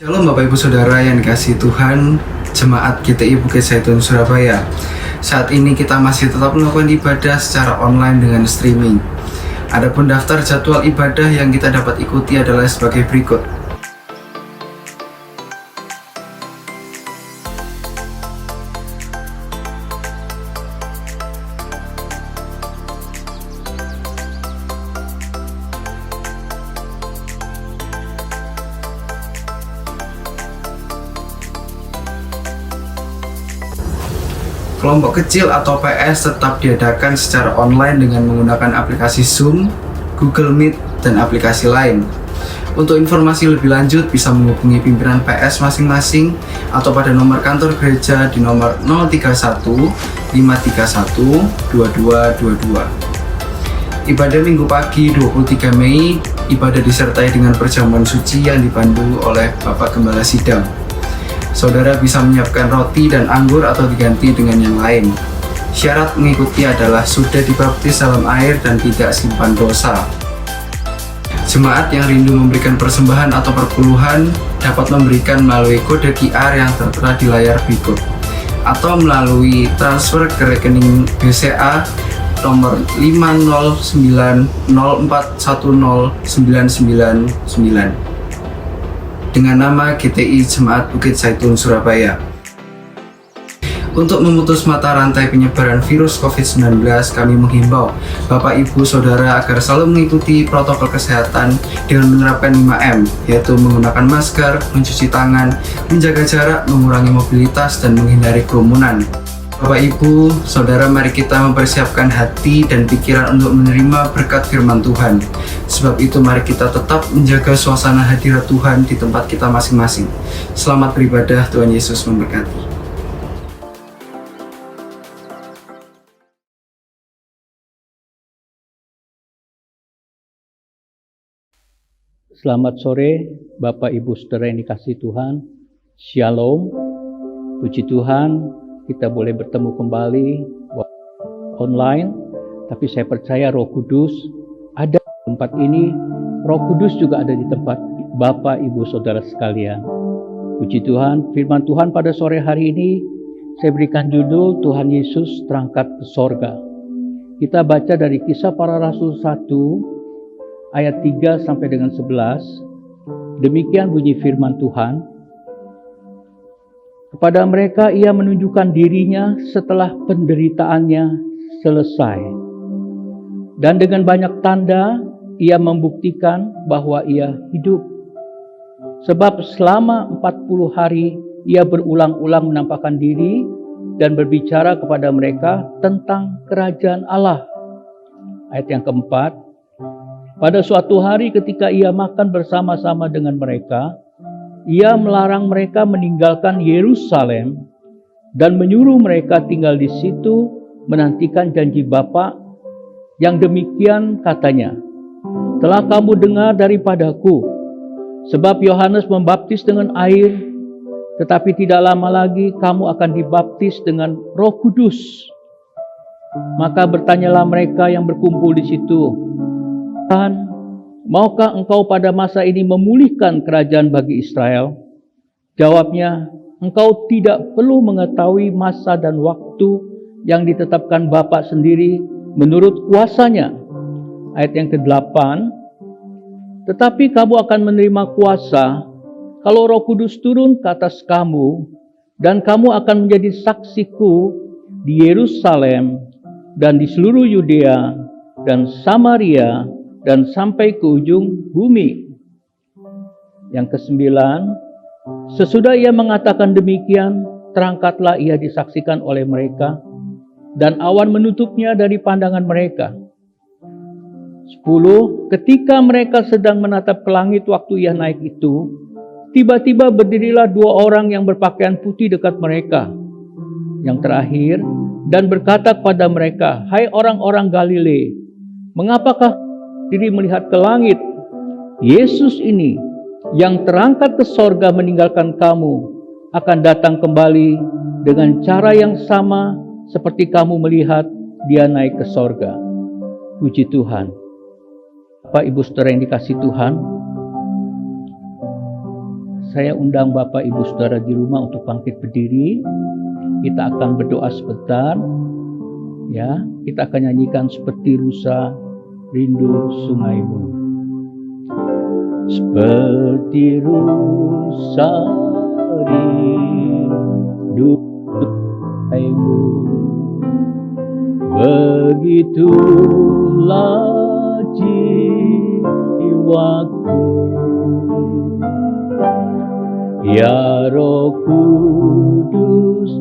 Shalom Bapak Ibu Saudara yang dikasihi Tuhan, Jemaat GTI Bukit Zaitun Surabaya. Saat ini kita masih tetap melakukan ibadah secara online dengan streaming. Adapun daftar jadwal ibadah yang kita dapat ikuti adalah sebagai berikut. Kelompok kecil atau PS tetap diadakan secara online dengan menggunakan aplikasi Zoom, Google Meet, dan aplikasi lain. Untuk informasi lebih lanjut bisa menghubungi pimpinan PS masing-masing atau pada nomor kantor gereja di nomor 031 531 2222. Ibadah Minggu pagi 23 Mei, ibadah disertai dengan perjamuan suci yang dipandu oleh Bapak Gembala Sidang. Saudara bisa menyiapkan roti dan anggur atau diganti dengan yang lain. Syarat mengikuti adalah sudah dibaptis dalam air dan tidak simpan dosa. Jemaat yang rindu memberikan persembahan atau perpuluhan dapat memberikan melalui kode QR yang tertera di layar berikut atau melalui transfer ke rekening BCA nomor 50904109999 dengan nama GTI Jemaat Bukit Zaitun Surabaya. Untuk memutus mata rantai penyebaran virus COVID-19, kami menghimbau Bapak Ibu Saudara agar selalu mengikuti protokol kesehatan dengan menerapkan 5M, yaitu menggunakan masker, mencuci tangan, menjaga jarak, mengurangi mobilitas, dan menghindari kerumunan. Bapak Ibu Saudara, mari kita mempersiapkan hati dan pikiran untuk menerima berkat firman Tuhan. Sebab itu mari kita tetap menjaga suasana hadirat Tuhan di tempat kita masing-masing. Selamat beribadah, Tuhan Yesus memberkati. Selamat sore Bapak Ibu Saudara yang dikasihi Tuhan. Shalom. Puji Tuhan, kita boleh bertemu kembali online, tapi saya percaya Roh Kudus ada di tempat ini. Roh Kudus juga ada di tempat Bapak Ibu Saudara sekalian. Puji Tuhan, firman Tuhan pada sore hari ini saya berikan judul Tuhan Yesus terangkat ke sorga. Kita baca dari Kisah Para Rasul 1 ayat 3 sampai dengan 11. Demikian bunyi firman Tuhan. Kepada mereka ia menunjukkan dirinya setelah penderitaannya selesai. Dan dengan banyak tanda ia membuktikan bahwa ia hidup. Sebab selama 40 hari ia berulang-ulang menampakkan diri dan berbicara kepada mereka tentang kerajaan Allah. Ayat yang keempat. Pada suatu hari ketika ia makan bersama-sama dengan mereka, ia melarang mereka meninggalkan Yerusalem dan menyuruh mereka tinggal di situ menantikan janji Bapa. Yang demikian katanya, telah kamu dengar daripadaku, sebab Yohanes membaptis dengan air, tetapi tidak lama lagi kamu akan dibaptis dengan Roh Kudus. Maka bertanyalah mereka yang berkumpul di situ, Tuhan, maukah engkau pada masa ini memulihkan kerajaan bagi Israel? Jawabnya, engkau tidak perlu mengetahui masa dan waktu yang ditetapkan Bapa sendiri menurut kuasanya. Ayat yang ke-8, tetapi kamu akan menerima kuasa kalau Roh Kudus turun ke atas kamu, dan kamu akan menjadi saksiku di Yerusalem dan di seluruh Yudea dan Samaria dan sampai ke ujung bumi. Yang ke-9, sesudah ia mengatakan demikian, terangkatlah ia disaksikan oleh mereka, dan awan menutupnya dari pandangan mereka. 10, ketika mereka sedang menatap ke langit waktu ia naik itu, tiba-tiba berdirilah 2 orang yang berpakaian putih dekat mereka. Yang terakhir, dan berkata kepada mereka, hai orang-orang Galilea, mengapakah diri melihat ke langit? Yesus ini yang terangkat ke sorga meninggalkan kamu akan datang kembali dengan cara yang sama seperti kamu melihat dia naik ke sorga. Puji Tuhan. Bapak Ibu Saudara yang dikasihi Tuhan, Saya undang Bapak Ibu Saudara di rumah untuk bangkit berdiri. Kita akan berdoa sebentar. Ya, kita akan nyanyikan seperti rusa rindu sungaimu. Seperti rusa rindu sungaimu, begitulah jiwaku. Ya Roh Kudus,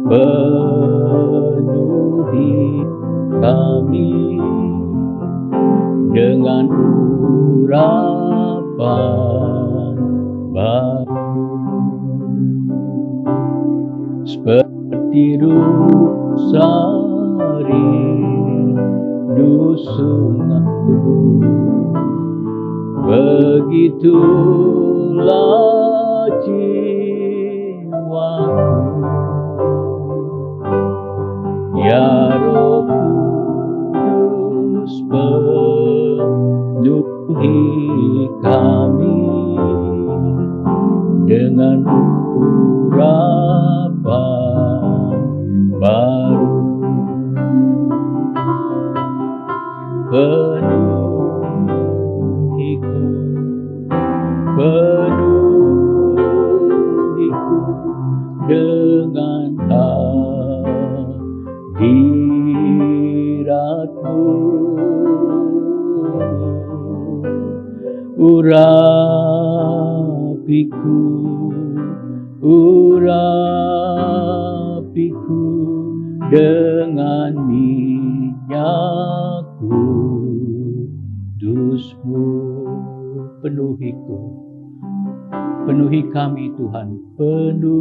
penuhi kami dengan urapan baru. Seperti rusa rindu sungaimu, begitulah jiwaku. Ya Roh Kudus, penuhi kami dengan urapan baru. Penuhiku, penuhiku dengan hadirat-Mu. Urapiku, urapiku dengan minyak kudus-Mu. Penuhiku, penuhi kami Tuhan, penuhiku,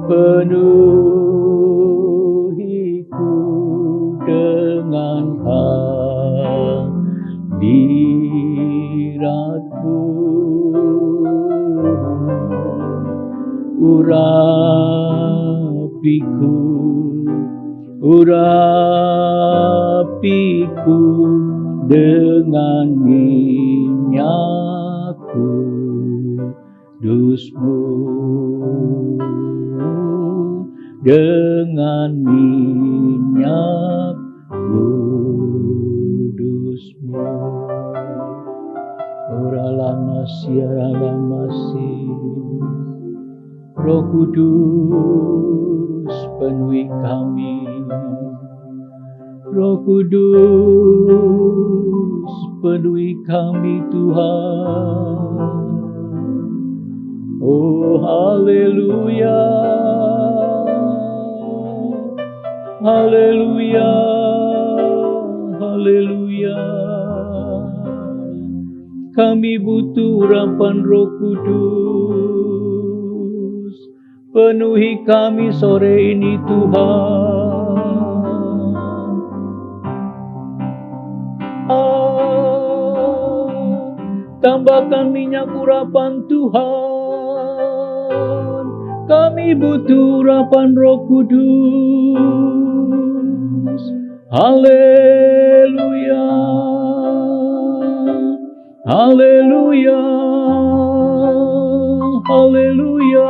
penuhiku dengan hadirat-Mu. Urapiku, urapiku dengan minyak kudus-Mu, dengan minyak kudus-Mu. Ora lama masih, Roh Kudus penuhi kami. Roh Kudus penuhi kami Tuhan. Oh haleluya, haleluya, haleluya. Kami butuh urapan Roh Kudus. Penuhi kami sore ini Tuhan. Tambahkan minyak urapan Tuhan. Kami butuh urapan Roh Kudus. Haleluya, haleluya, haleluya.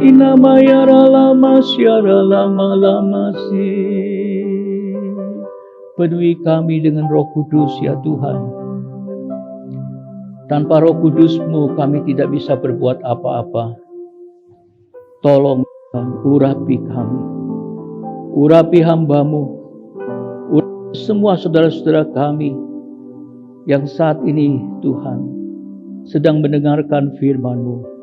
Inamaya lama syara lama si. Penuhi kami dengan Roh Kudus ya Tuhan. Tanpa Roh Kudus-Mu kami tidak bisa berbuat apa-apa. Tolong urapi kami, urapi hamba-Mu, urapi semua saudara-saudara kami yang saat ini Tuhan sedang mendengarkan firman-Mu.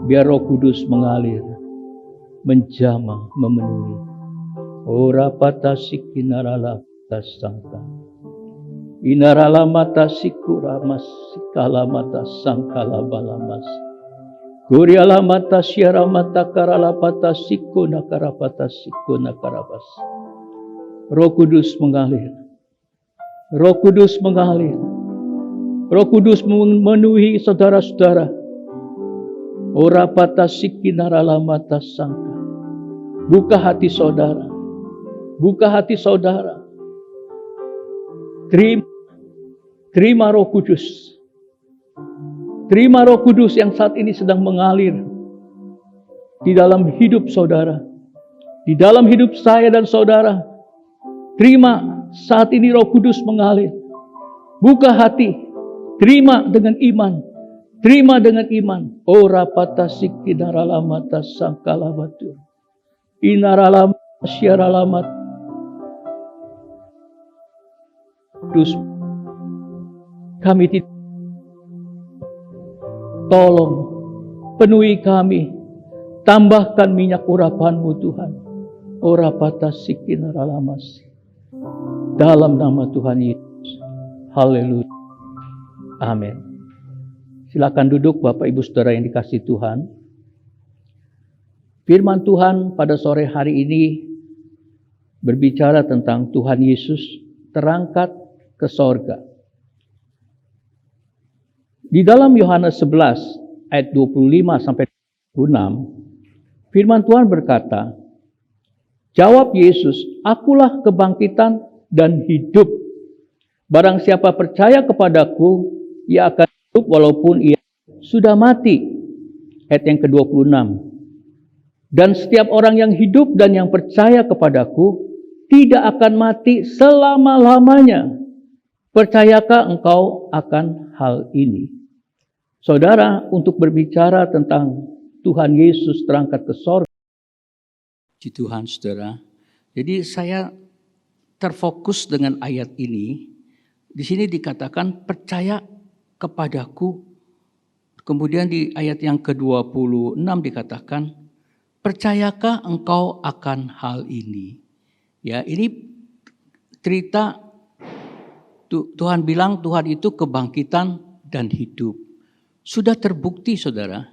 Biar Roh Kudus mengalir, menjamah, memenuhi. Ora patasik inarala tasangka, inarala mata sikura masikala mata sangkala balamas, kuriala mata syara mata karala patasiku nakara patasiku nakarabas. Roh Kudus mengalir, Roh Kudus mengalir, Roh Kudus memenuhi saudara-saudara. Ora patasiki narala mata sangka. Buka hati saudara. Buka hati saudara. Terima Roh Kudus. Terima Roh Kudus yang saat ini sedang mengalir di dalam hidup saudara, di dalam hidup saya dan saudara. Terima saat ini Roh Kudus mengalir. Buka hati, terima dengan iman. Terima dengan iman. Ora patasik inaralamata sangkalabatur. Inaralam syaralamat. Kudus, kami tolong penuhi kami, tambahkan minyak urapan-Mu Tuhan. Ora patasik inaralamas. Dalam nama Tuhan Yesus. Haleluya. Amin. Silakan duduk Bapak Ibu Saudara yang dikasihi Tuhan. Firman Tuhan pada sore hari ini berbicara tentang Tuhan Yesus terangkat ke sorga. Di dalam Yohanes 11 ayat 25 sampai 26, firman Tuhan berkata, jawab Yesus, akulah kebangkitan dan hidup. Barang siapa percaya kepadaku, ia akan hidup walaupun ia sudah mati. Ayat yang ke-26. Dan setiap orang yang hidup dan yang percaya kepadaku tidak akan mati selama-lamanya. Percayakah engkau akan hal ini? Saudara, untuk berbicara tentang Tuhan Yesus terangkat ke sorga. Puji Tuhan, saudara. Jadi saya terfokus dengan ayat ini. Di sini dikatakan percaya kepadaku. Kemudian di ayat yang ke-26 dikatakan, percayakah engkau akan hal ini? Ya, ini cerita Tuhan bilang Tuhan itu kebangkitan dan hidup. Sudah terbukti saudara.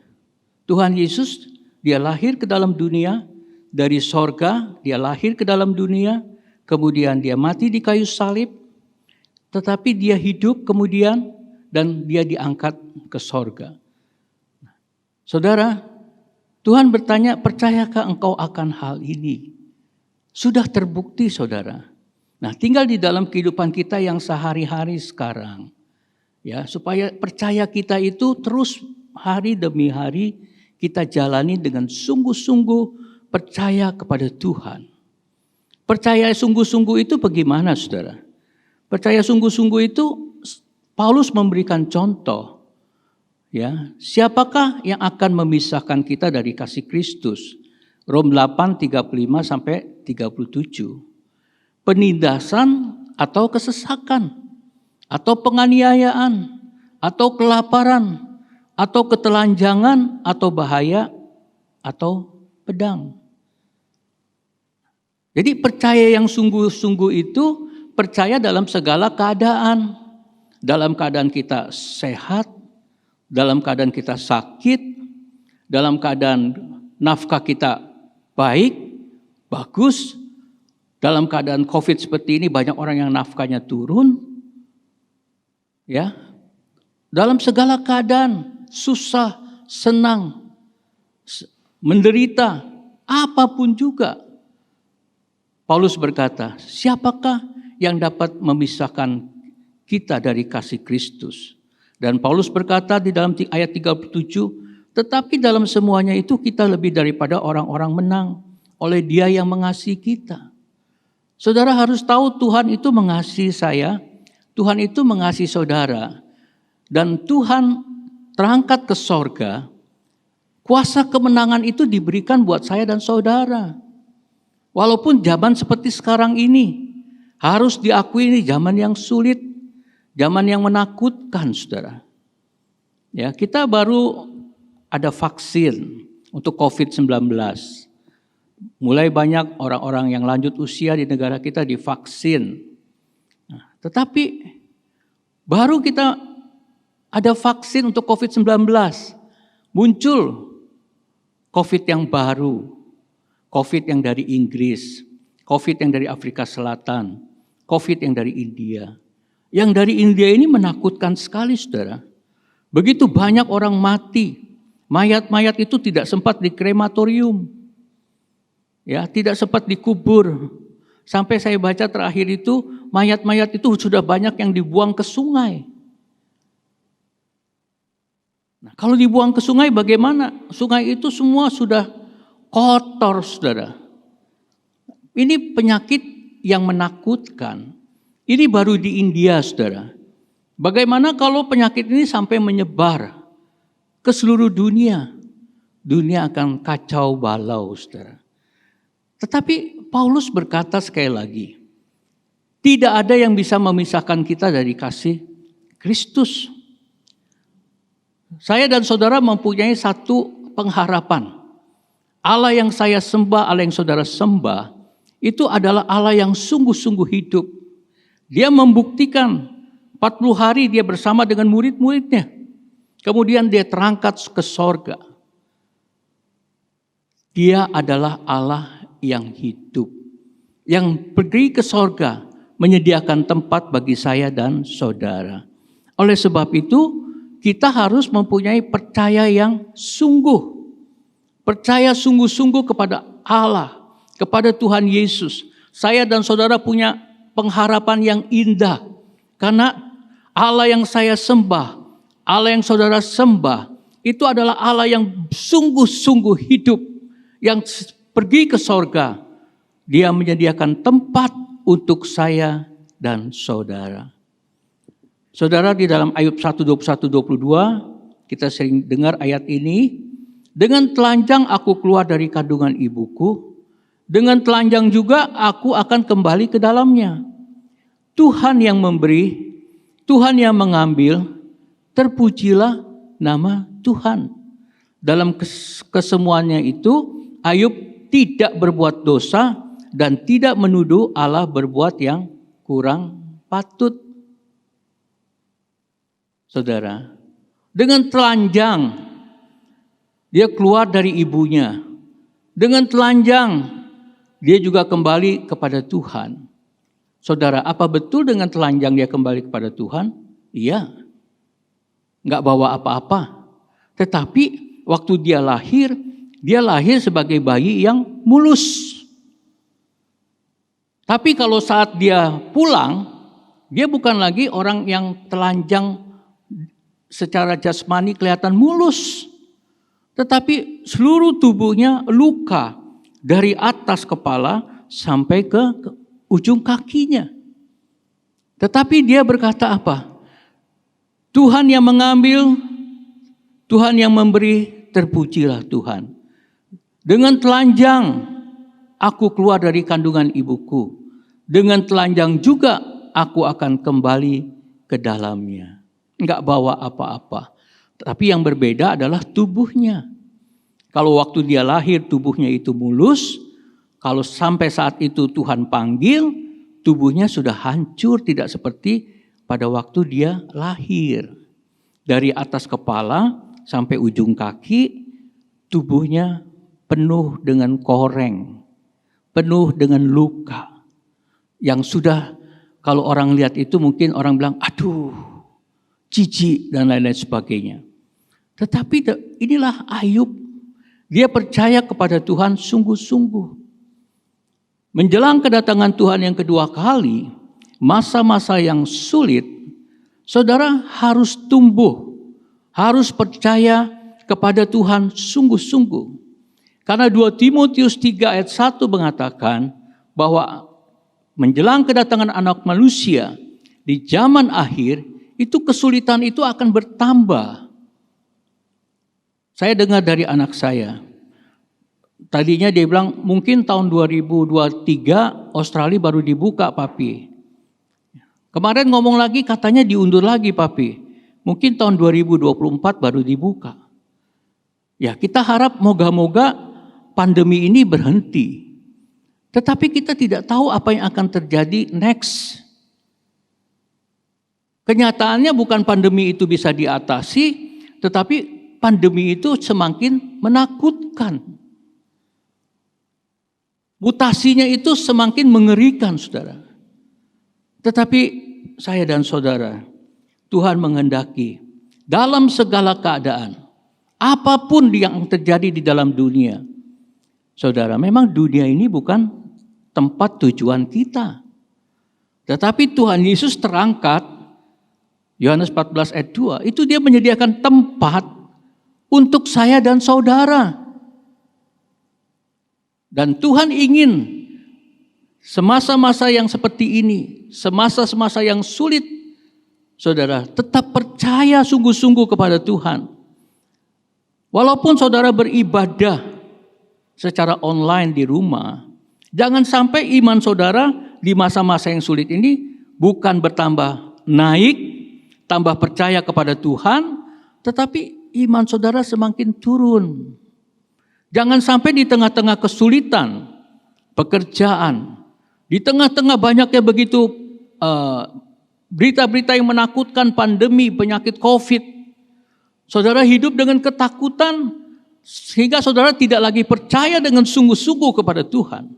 Tuhan Yesus, dia lahir ke dalam dunia. Dari sorga, dia lahir ke dalam dunia. Kemudian dia mati di kayu salib. Tetapi dia hidup kemudian dan dia diangkat ke sorga. Saudara, Tuhan bertanya, percayakah engkau akan hal ini? Sudah terbukti saudara. Nah, tinggal di dalam kehidupan kita yang sehari-hari sekarang. Ya, supaya percaya kita itu terus hari demi hari kita jalani dengan sungguh-sungguh percaya kepada Tuhan. Percaya sungguh-sungguh itu bagaimana saudara? Percaya sungguh-sungguh itu Paulus memberikan contoh. Ya, siapakah yang akan memisahkan kita dari kasih Kristus? Rom 8:35 sampai 37. Penindasan atau kesesakan, atau penganiayaan, atau kelaparan, atau ketelanjangan, atau bahaya, atau pedang. Jadi percaya yang sungguh-sungguh itu percaya dalam segala keadaan. Dalam keadaan kita sehat, dalam keadaan kita sakit, dalam keadaan nafkah kita baik, bagus. Dalam keadaan COVID seperti ini banyak orang yang nafkahnya turun. Ya. Dalam segala keadaan, susah, senang, menderita, apapun juga. Paulus berkata, siapakah yang dapat memisahkan kita dari kasih Kristus? Dan Paulus berkata di dalam ayat 37, tetapi dalam semuanya itu kita lebih daripada orang-orang menang oleh Dia yang mengasihi kita. Saudara harus tahu Tuhan itu mengasihi saya, Tuhan itu mengasihi saudara. Dan Tuhan terangkat ke sorga, kuasa kemenangan itu diberikan buat saya dan saudara. Walaupun zaman seperti sekarang ini, harus diakui ini zaman yang sulit, zaman yang menakutkan saudara. Ya, kita baru ada vaksin untuk COVID-19. Mulai banyak orang-orang yang lanjut usia di negara kita divaksin. Nah, tetapi baru kita ada vaksin untuk COVID-19. Muncul COVID yang baru. COVID yang dari Inggris. COVID yang dari Afrika Selatan. COVID yang dari India. Yang dari India ini menakutkan sekali saudara. Begitu banyak orang mati. Mayat-mayat itu tidak sempat di krematorium. Ya, tidak sempat dikubur. Sampai saya baca terakhir itu mayat-mayat itu sudah banyak yang dibuang ke sungai. Nah, kalau dibuang ke sungai bagaimana? Sungai itu semua sudah kotor, saudara. Ini penyakit yang menakutkan. Ini baru di India, saudara. Bagaimana kalau penyakit ini sampai menyebar ke seluruh dunia? Dunia akan kacau balau, saudara. Tetapi Paulus berkata sekali lagi, tidak ada yang bisa memisahkan kita dari kasih Kristus. Saya dan saudara mempunyai satu pengharapan. Allah yang saya sembah, Allah yang saudara sembah, itu adalah Allah yang sungguh-sungguh hidup. Dia membuktikan 40 hari dia bersama dengan murid-muridnya. Kemudian dia terangkat ke sorga. Dia adalah Allah yang hidup. Yang pergi ke sorga, menyediakan tempat bagi saya dan saudara. Oleh sebab itu, kita harus mempunyai percaya yang sungguh. Percaya sungguh-sungguh kepada Allah, kepada Tuhan Yesus. Saya dan saudara punya pengharapan yang indah. Karena Allah yang saya sembah, Allah yang saudara sembah, itu adalah Allah yang sungguh-sungguh hidup. Yang pergi ke sorga. Dia menyediakan tempat untuk saya dan saudara. Saudara, di dalam Ayub 1:21-22 kita sering dengar ayat ini. Dengan telanjang aku keluar dari kandungan ibuku. Dengan telanjang juga aku akan kembali ke dalamnya. Tuhan yang memberi, Tuhan yang mengambil, terpujilah nama Tuhan. Dalam kesemuanya itu, Ayub tidak berbuat dosa dan tidak menuduh Allah berbuat yang kurang patut. Saudara, dengan telanjang dia keluar dari ibunya. Dengan telanjang dia juga kembali kepada Tuhan. Saudara, apa betul dengan telanjang dia kembali kepada Tuhan? Iya. Enggak bawa apa-apa. Tetapi waktu dia lahir sebagai bayi yang mulus. Tapi kalau saat dia pulang, dia bukan lagi orang yang telanjang secara jasmani kelihatan mulus. Tetapi seluruh tubuhnya luka dari atas kepala sampai ke ujung kakinya. Tetapi dia berkata apa? Tuhan yang mengambil, Tuhan yang memberi, terpujilah Tuhan. Dengan telanjang aku keluar dari kandungan ibuku. Dengan telanjang juga aku akan kembali ke dalamnya. Enggak bawa apa-apa. Tapi yang berbeda adalah tubuhnya. Kalau waktu dia lahir tubuhnya itu mulus. Kalau sampai saat itu Tuhan panggil, tubuhnya sudah hancur. Tidak seperti pada waktu dia lahir. Dari atas kepala sampai ujung kaki, tubuhnya penuh dengan koreng. Penuh dengan luka. Yang sudah kalau orang lihat itu mungkin orang bilang, aduh, jijik dan lain-lain sebagainya. Tetapi inilah Ayub. Dia percaya kepada Tuhan sungguh-sungguh. Menjelang kedatangan Tuhan yang kedua kali, masa-masa yang sulit, saudara harus tumbuh, harus percaya kepada Tuhan sungguh-sungguh. Karena 2 Timotius 3 ayat 1 mengatakan bahwa menjelang kedatangan anak manusia di zaman akhir, itu kesulitan itu akan bertambah. Saya dengar dari anak saya. Tadinya dia bilang mungkin tahun 2023 Australia baru dibuka papi. Kemarin ngomong lagi katanya diundur lagi papi. Mungkin tahun 2024 baru dibuka. Ya kita harap moga-moga pandemi ini berhenti. Tetapi kita tidak tahu apa yang akan terjadi next. Kenyataannya bukan pandemi itu bisa diatasi, tetapi pandemi itu semakin menakutkan. Mutasinya itu semakin mengerikan, saudara. Tetapi saya dan saudara, Tuhan menghendaki dalam segala keadaan, apapun yang terjadi di dalam dunia, saudara, memang dunia ini bukan tempat tujuan kita. Tetapi Tuhan Yesus terangkat, Yohanes 14 ayat 2, itu dia menyediakan tempat untuk saya dan saudara. Dan Tuhan ingin semasa-masa yang seperti ini, semasa-masa yang sulit, saudara tetap percaya sungguh-sungguh kepada Tuhan. Walaupun saudara beribadah secara online di rumah, jangan sampai iman saudara di masa-masa yang sulit ini bukan bertambah naik, tambah percaya kepada Tuhan, tetapi iman saudara semakin turun. Jangan sampai di tengah-tengah kesulitan, pekerjaan, di tengah-tengah banyaknya begitu berita-berita yang menakutkan, pandemi, penyakit COVID, saudara hidup dengan ketakutan sehingga saudara tidak lagi percaya dengan sungguh-sungguh kepada Tuhan.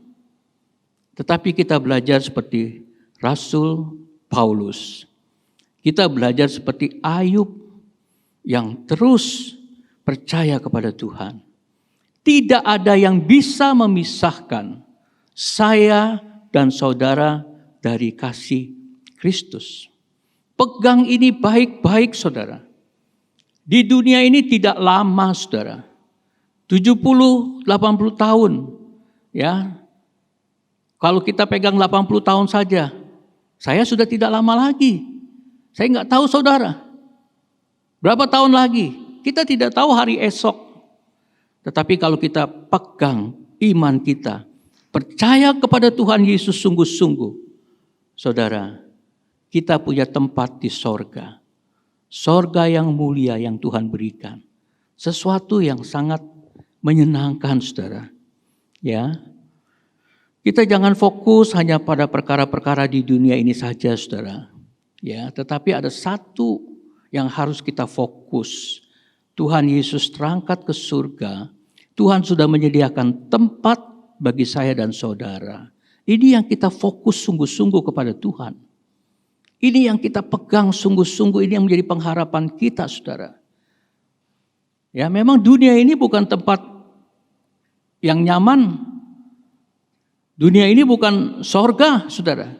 Tetapi kita belajar seperti Rasul Paulus. Kita belajar seperti Ayub yang terus percaya kepada Tuhan. Tidak ada yang bisa memisahkan saya dan saudara dari kasih Kristus. Pegang ini baik-baik saudara. Di dunia ini tidak lama saudara. 70-80 tahun. Ya. Kalau kita pegang 80 tahun saja, saya sudah tidak lama lagi. Saya enggak tahu saudara. Berapa tahun lagi? Kita tidak tahu hari esok. Tetapi kalau kita pegang iman kita, percaya kepada Tuhan Yesus sungguh-sungguh, saudara, kita punya tempat di sorga. Sorga yang mulia yang Tuhan berikan. Sesuatu yang sangat menyenangkan saudara. Ya. Kita jangan fokus hanya pada perkara-perkara di dunia ini saja saudara. Ya, tetapi ada satu yang harus kita fokus. Tuhan Yesus terangkat ke surga. Tuhan sudah menyediakan tempat bagi saya dan saudara. Ini yang kita fokus sungguh-sungguh kepada Tuhan. Ini yang kita pegang sungguh-sungguh, ini yang menjadi pengharapan kita saudara. Ya memang dunia ini bukan tempat yang nyaman. Dunia ini bukan sorga saudara.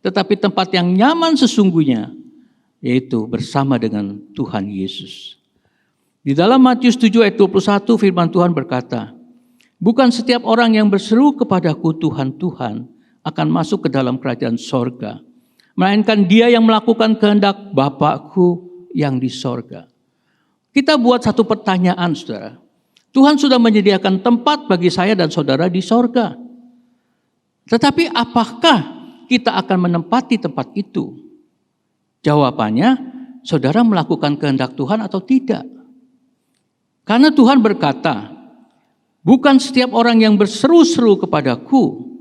Tetapi tempat yang nyaman sesungguhnya, yaitu bersama dengan Tuhan Yesus. Di dalam Matius 7 ayat 21 firman Tuhan berkata, bukan setiap orang yang berseru kepadaku Tuhan, Tuhan akan masuk ke dalam kerajaan sorga. Melainkan dia yang melakukan kehendak Bapakku yang di sorga. Kita buat satu pertanyaan saudara. Tuhan sudah menyediakan tempat bagi saya dan saudara di sorga. Tetapi apakah kita akan menempati tempat itu? Jawabannya, saudara melakukan kehendak Tuhan atau tidak? Karena Tuhan berkata, bukan setiap orang yang berseru-seru kepadaku,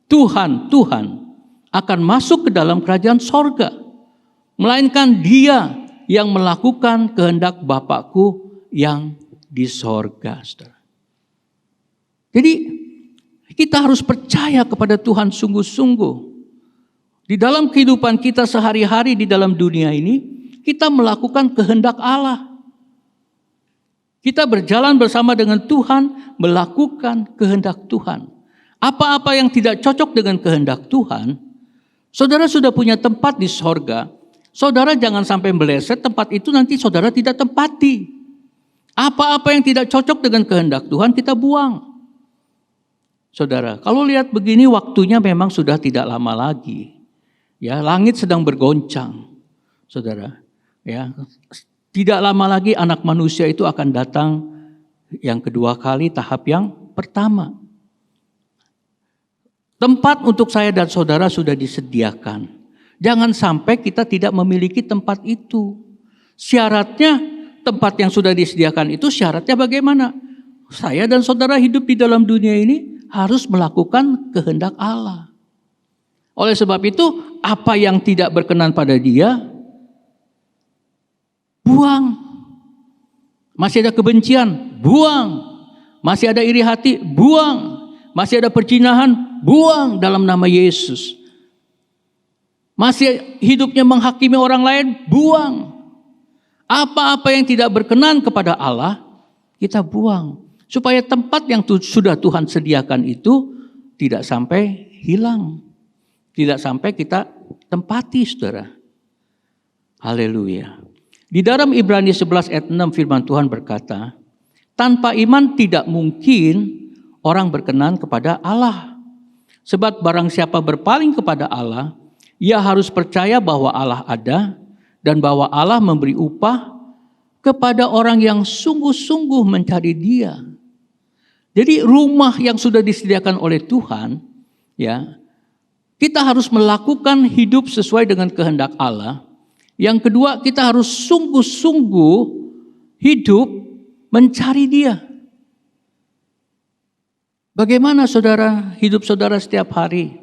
Tuhan, Tuhan, akan masuk ke dalam kerajaan sorga. Melainkan dia yang melakukan kehendak Bapakku yang di sorga. Saudara. Jadi kita harus percaya kepada Tuhan sungguh-sungguh. Di dalam kehidupan kita sehari-hari di dalam dunia ini, kita melakukan kehendak Allah. Kita berjalan bersama dengan Tuhan, melakukan kehendak Tuhan. Apa-apa yang tidak cocok dengan kehendak Tuhan, saudara sudah punya tempat di sorga. Saudara jangan sampai meleset tempat itu nanti saudara tidak tempati. Apa-apa yang tidak cocok dengan kehendak Tuhan kita buang. Saudara, kalau lihat begini waktunya memang sudah tidak lama lagi. Ya, langit sedang bergoncang. Saudara, ya. Tidak lama lagi anak manusia itu akan datang yang kedua kali tahap yang pertama. Tempat untuk saya dan saudara sudah disediakan. Jangan sampai kita tidak memiliki tempat itu. Syaratnya tempat yang sudah disediakan itu syaratnya bagaimana? Saya dan saudara hidup di dalam dunia ini harus melakukan kehendak Allah. Oleh sebab itu, apa yang tidak berkenan pada Dia, buang. Masih ada kebencian, buang. Masih ada iri hati, buang. Masih ada perzinahan, buang dalam nama Yesus. Masih hidupnya menghakimi orang lain, buang. Apa-apa yang tidak berkenan kepada Allah, kita buang. Supaya tempat yang sudah Tuhan sediakan itu tidak sampai hilang. Tidak sampai kita Tempati, saudara. Haleluya. Di dalam Ibrani 11 ayat 6 firman Tuhan berkata, tanpa iman tidak mungkin orang berkenan kepada Allah. Sebab barang siapa berpaling kepada Allah, ia harus percaya bahwa Allah ada dan bahwa Allah memberi upah kepada orang yang sungguh-sungguh mencari Dia. Jadi rumah yang sudah disediakan oleh Tuhan, ya, kita harus melakukan hidup sesuai dengan kehendak Allah. Yang kedua, kita harus sungguh-sungguh hidup mencari Dia. Bagaimana saudara hidup saudara setiap hari?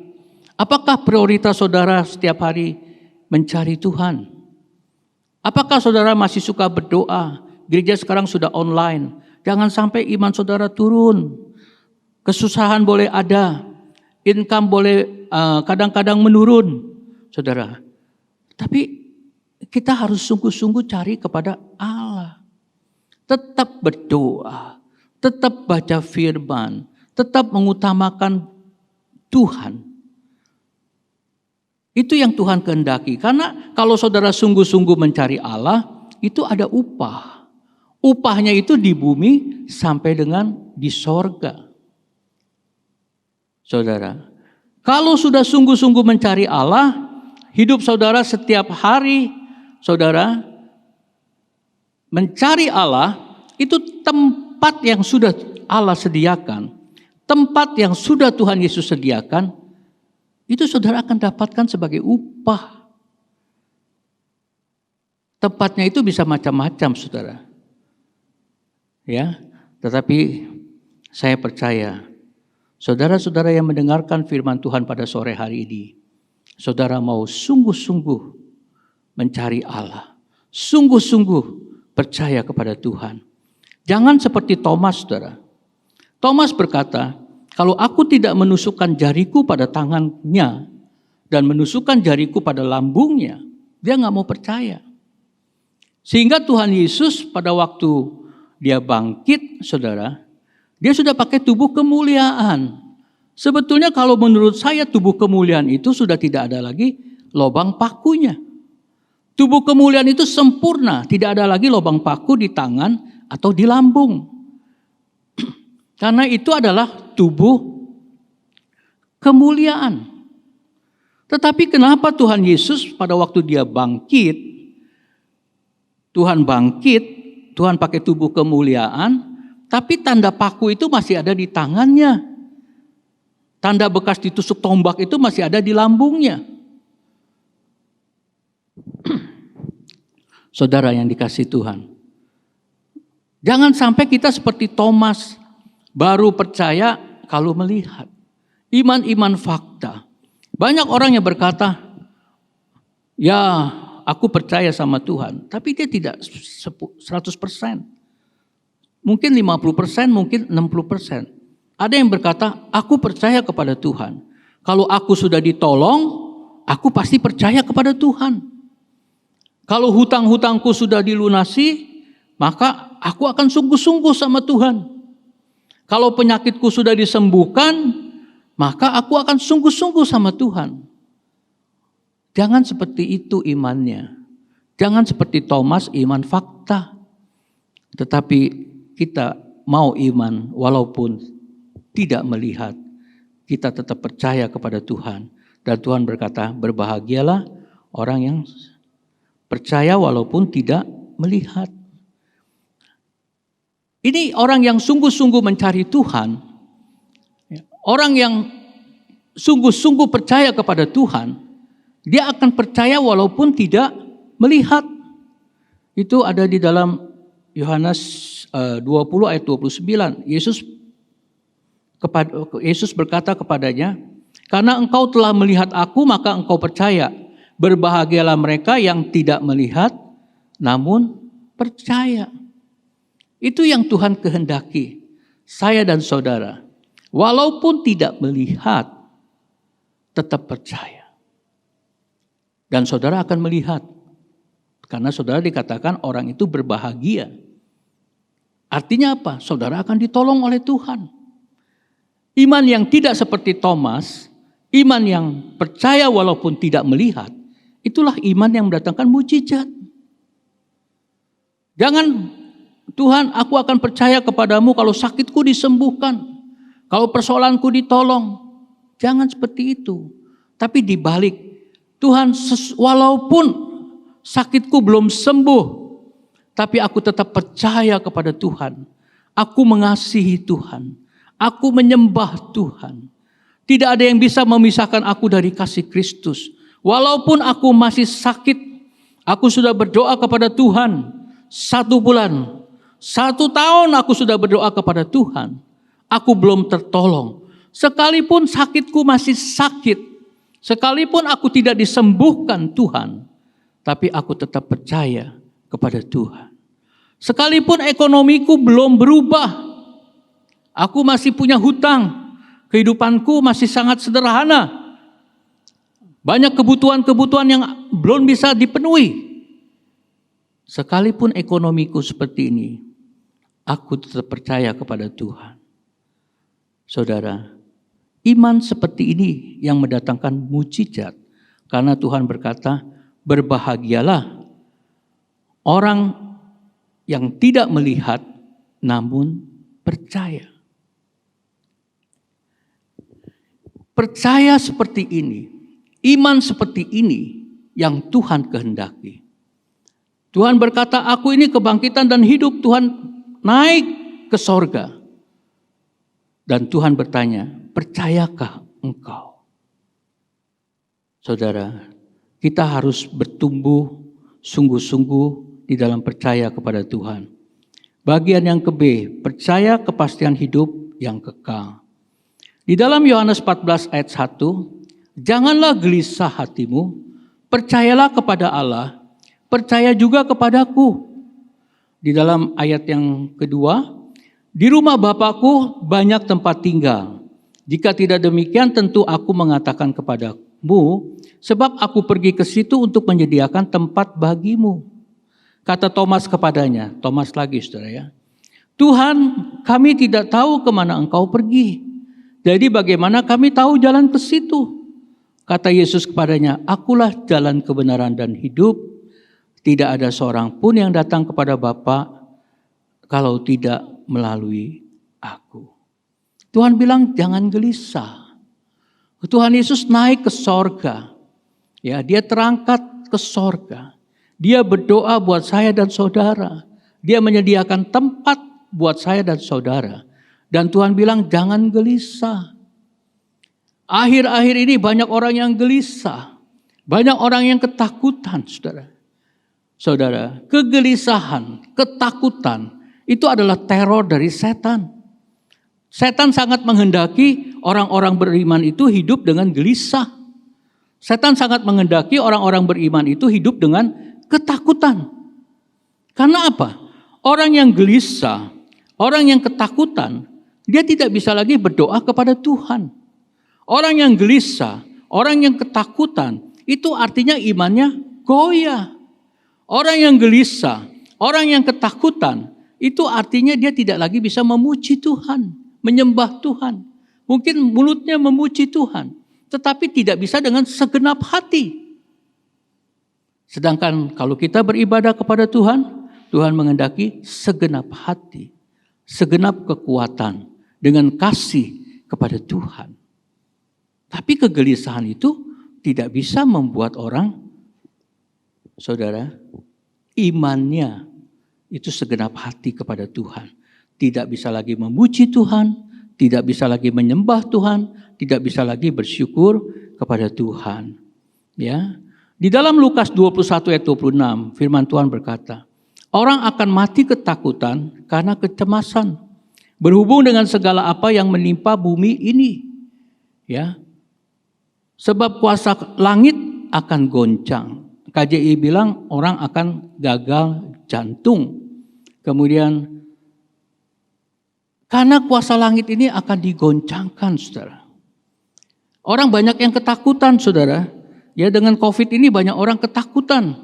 Apakah prioritas saudara setiap hari mencari Tuhan? Apakah saudara masih suka berdoa? Gereja sekarang sudah online. Jangan sampai iman saudara turun. Kesusahan boleh ada. Income boleh kadang-kadang menurun. Saudara. Tapi kita harus sungguh-sungguh cari kepada Allah. Tetap berdoa. Tetap baca firman. Tetap mengutamakan Tuhan. Itu yang Tuhan kehendaki. Karena kalau saudara sungguh-sungguh mencari Allah, itu ada upah. Upahnya itu di bumi sampai dengan di sorga. Saudara, kalau sudah sungguh-sungguh mencari Allah, hidup saudara setiap hari, saudara, mencari Allah, itu tempat yang sudah Allah sediakan. Tempat yang sudah Tuhan Yesus sediakan, itu saudara akan dapatkan sebagai upah. Tempatnya itu bisa macam-macam, saudara. Ya, tetapi saya percaya, saudara-saudara yang mendengarkan firman Tuhan pada sore hari ini, saudara mau sungguh-sungguh mencari Allah, sungguh-sungguh percaya kepada Tuhan. Jangan seperti Thomas, saudara. Thomas berkata, kalau aku tidak menusukkan jariku pada tangannya dan menusukkan jariku pada lambungnya, dia nggak mau percaya. Sehingga Tuhan Yesus pada waktu dia bangkit, saudara, dia sudah pakai tubuh kemuliaan. Sebetulnya kalau menurut saya tubuh kemuliaan itu sudah tidak ada lagi lubang pakunya. Tubuh kemuliaan itu sempurna, tidak ada lagi lubang paku di tangan atau di lambung. Karena itu adalah tubuh kemuliaan. Tetapi kenapa Tuhan Yesus pada waktu dia bangkit, Tuhan pakai tubuh kemuliaan, tapi tanda paku itu masih ada di tangannya. Tanda bekas ditusuk tombak itu masih ada di lambungnya. Saudara yang dikasihi Tuhan, jangan sampai kita seperti Thomas, baru percaya kalau melihat. Iman-iman fakta. Banyak orang yang berkata, ya aku percaya sama Tuhan. Tapi dia tidak 100%. Mungkin 50%, mungkin 60%. Ada yang berkata, aku percaya kepada Tuhan. Kalau aku sudah ditolong, aku pasti percaya kepada Tuhan. Kalau hutang-hutangku sudah dilunasi, maka aku akan sungguh-sungguh sama Tuhan. Kalau penyakitku sudah disembuhkan, maka aku akan sungguh-sungguh sama Tuhan. Jangan seperti itu imannya. Jangan seperti Thomas, iman fakta. Tetapi kita mau iman walaupun tidak melihat. Kita tetap percaya kepada Tuhan. Dan Tuhan berkata, berbahagialah orang yang percaya walaupun tidak melihat. Ini orang yang sungguh-sungguh mencari Tuhan, orang yang sungguh-sungguh percaya kepada Tuhan, dia akan percaya walaupun tidak melihat. Itu ada di dalam Yohanes 20 ayat 29. Yesus berkata kepadanya, karena engkau telah melihat aku maka engkau percaya. Berbahagialah mereka yang tidak melihat namun percaya. Itu yang Tuhan kehendaki, saya dan saudara. Walaupun tidak melihat, tetap percaya. Dan saudara akan melihat. Karena saudara dikatakan orang itu berbahagia. Artinya apa? Saudara akan ditolong oleh Tuhan. Iman yang tidak seperti Thomas, iman yang percaya walaupun tidak melihat, Itulah iman yang mendatangkan mujizat. Jangan, Tuhan, aku akan percaya kepadamu kalau sakitku disembuhkan, kalau persoalanku ditolong. Jangan seperti itu. Tapi dibalik, Tuhan, walaupun sakitku belum sembuh, tapi aku tetap percaya kepada Tuhan. Aku mengasihi Tuhan. Aku menyembah Tuhan. Tidak ada yang bisa memisahkan aku dari kasih Kristus. Walaupun aku masih sakit, aku sudah berdoa kepada Tuhan 1 bulan, 1 tahun aku sudah berdoa kepada Tuhan. Aku belum tertolong. Sekalipun sakitku masih sakit, sekalipun aku tidak disembuhkan Tuhan, tapi aku tetap percaya kepada Tuhan. Sekalipun ekonomiku belum berubah, aku masih punya hutang, kehidupanku masih sangat sederhana, banyak kebutuhan-kebutuhan yang belum bisa dipenuhi. Sekalipun ekonomiku seperti ini, aku tetap percaya kepada Tuhan. Saudara, iman seperti ini yang mendatangkan mujizat. Karena Tuhan berkata, berbahagialah orang yang tidak melihat namun percaya. Percaya seperti ini, iman seperti ini yang Tuhan kehendaki. Tuhan berkata, aku ini kebangkitan dan hidup. Tuhan naik ke sorga. Dan Tuhan bertanya, percayakah engkau? Saudara, kita harus bertumbuh sungguh-sungguh di dalam percaya kepada Tuhan. Bagian yang ke-B, percaya kepastian hidup yang kekal. Di dalam Yohanes 14 ayat 1, janganlah gelisah hatimu, percayalah kepada Allah, percaya juga kepadaku. Di dalam ayat yang kedua, di rumah Bapakku banyak tempat tinggal. Jika tidak demikian tentu aku mengatakan kepadamu, sebab aku pergi ke situ untuk menyediakan tempat bagimu. Kata Thomas kepadanya, Thomas lagi saudara ya, Tuhan, kami tidak tahu kemana engkau pergi. Jadi bagaimana kami tahu jalan ke situ? Kata Yesus kepadanya, akulah jalan kebenaran dan hidup. Tidak ada seorang pun yang datang kepada Bapa kalau tidak melalui aku. Tuhan bilang jangan gelisah. Tuhan Yesus naik ke sorga. Ya, dia terangkat ke sorga. Dia berdoa buat saya dan saudara. Dia menyediakan tempat buat saya dan saudara. Dan Tuhan bilang jangan gelisah. Akhir-akhir ini banyak orang yang gelisah. Banyak orang yang ketakutan, saudara. Saudara, kegelisahan, ketakutan itu adalah teror dari setan. Setan sangat menghendaki orang-orang beriman itu hidup dengan gelisah. Setan sangat menghendaki orang-orang beriman itu hidup dengan ketakutan. Karena apa? Orang yang gelisah, orang yang ketakutan, dia tidak bisa lagi berdoa kepada Tuhan. Orang yang gelisah, orang yang ketakutan, itu artinya imannya goyah. Orang yang gelisah, orang yang ketakutan, itu artinya dia tidak lagi bisa memuji Tuhan, menyembah Tuhan. Mungkin mulutnya memuji Tuhan, tetapi tidak bisa dengan segenap hati. Sedangkan kalau kita beribadah kepada Tuhan, Tuhan menghendaki segenap hati, segenap kekuatan, dengan kasih kepada Tuhan. Tapi kegelisahan itu tidak bisa membuat orang, saudara, imannya itu segenap hati kepada Tuhan. Tidak bisa lagi memuji Tuhan, tidak bisa lagi menyembah Tuhan, tidak bisa lagi bersyukur kepada Tuhan. Ya. Di dalam Lukas 21 ayat 26, firman Tuhan berkata, orang akan mati ketakutan karena kecemasan, berhubung dengan segala apa yang menimpa bumi ini. Ya. Sebab kuasa langit akan goncang. KJI bilang orang akan gagal jantung. Kemudian karena kuasa langit ini akan digoncangkan, saudara. Orang banyak yang ketakutan, saudara. Ya, dengan COVID ini banyak orang ketakutan.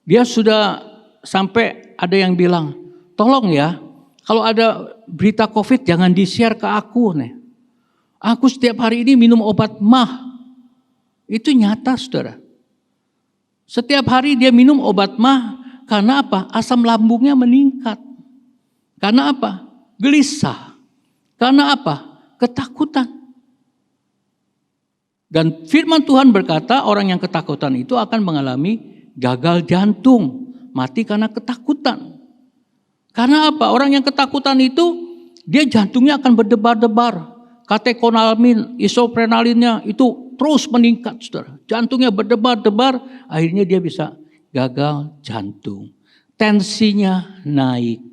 Dia sudah sampai ada yang bilang, tolong ya, kalau ada berita COVID jangan di-share ke aku nih. Aku setiap hari ini minum obat mah. Itu nyata, saudara. Setiap hari dia minum obat mah. Karena apa? Asam lambungnya meningkat. Karena apa? Gelisah. Karena apa? Ketakutan. Dan firman Tuhan berkata orang yang ketakutan itu akan mengalami gagal jantung. Mati karena ketakutan. Karena apa? Orang yang ketakutan itu dia jantungnya akan berdebar-debar. Katekolaminan, isoprenalinnya itu terus meningkat, saudara. Jantungnya berdebar-debar, akhirnya dia bisa gagal jantung. Tensinya naik.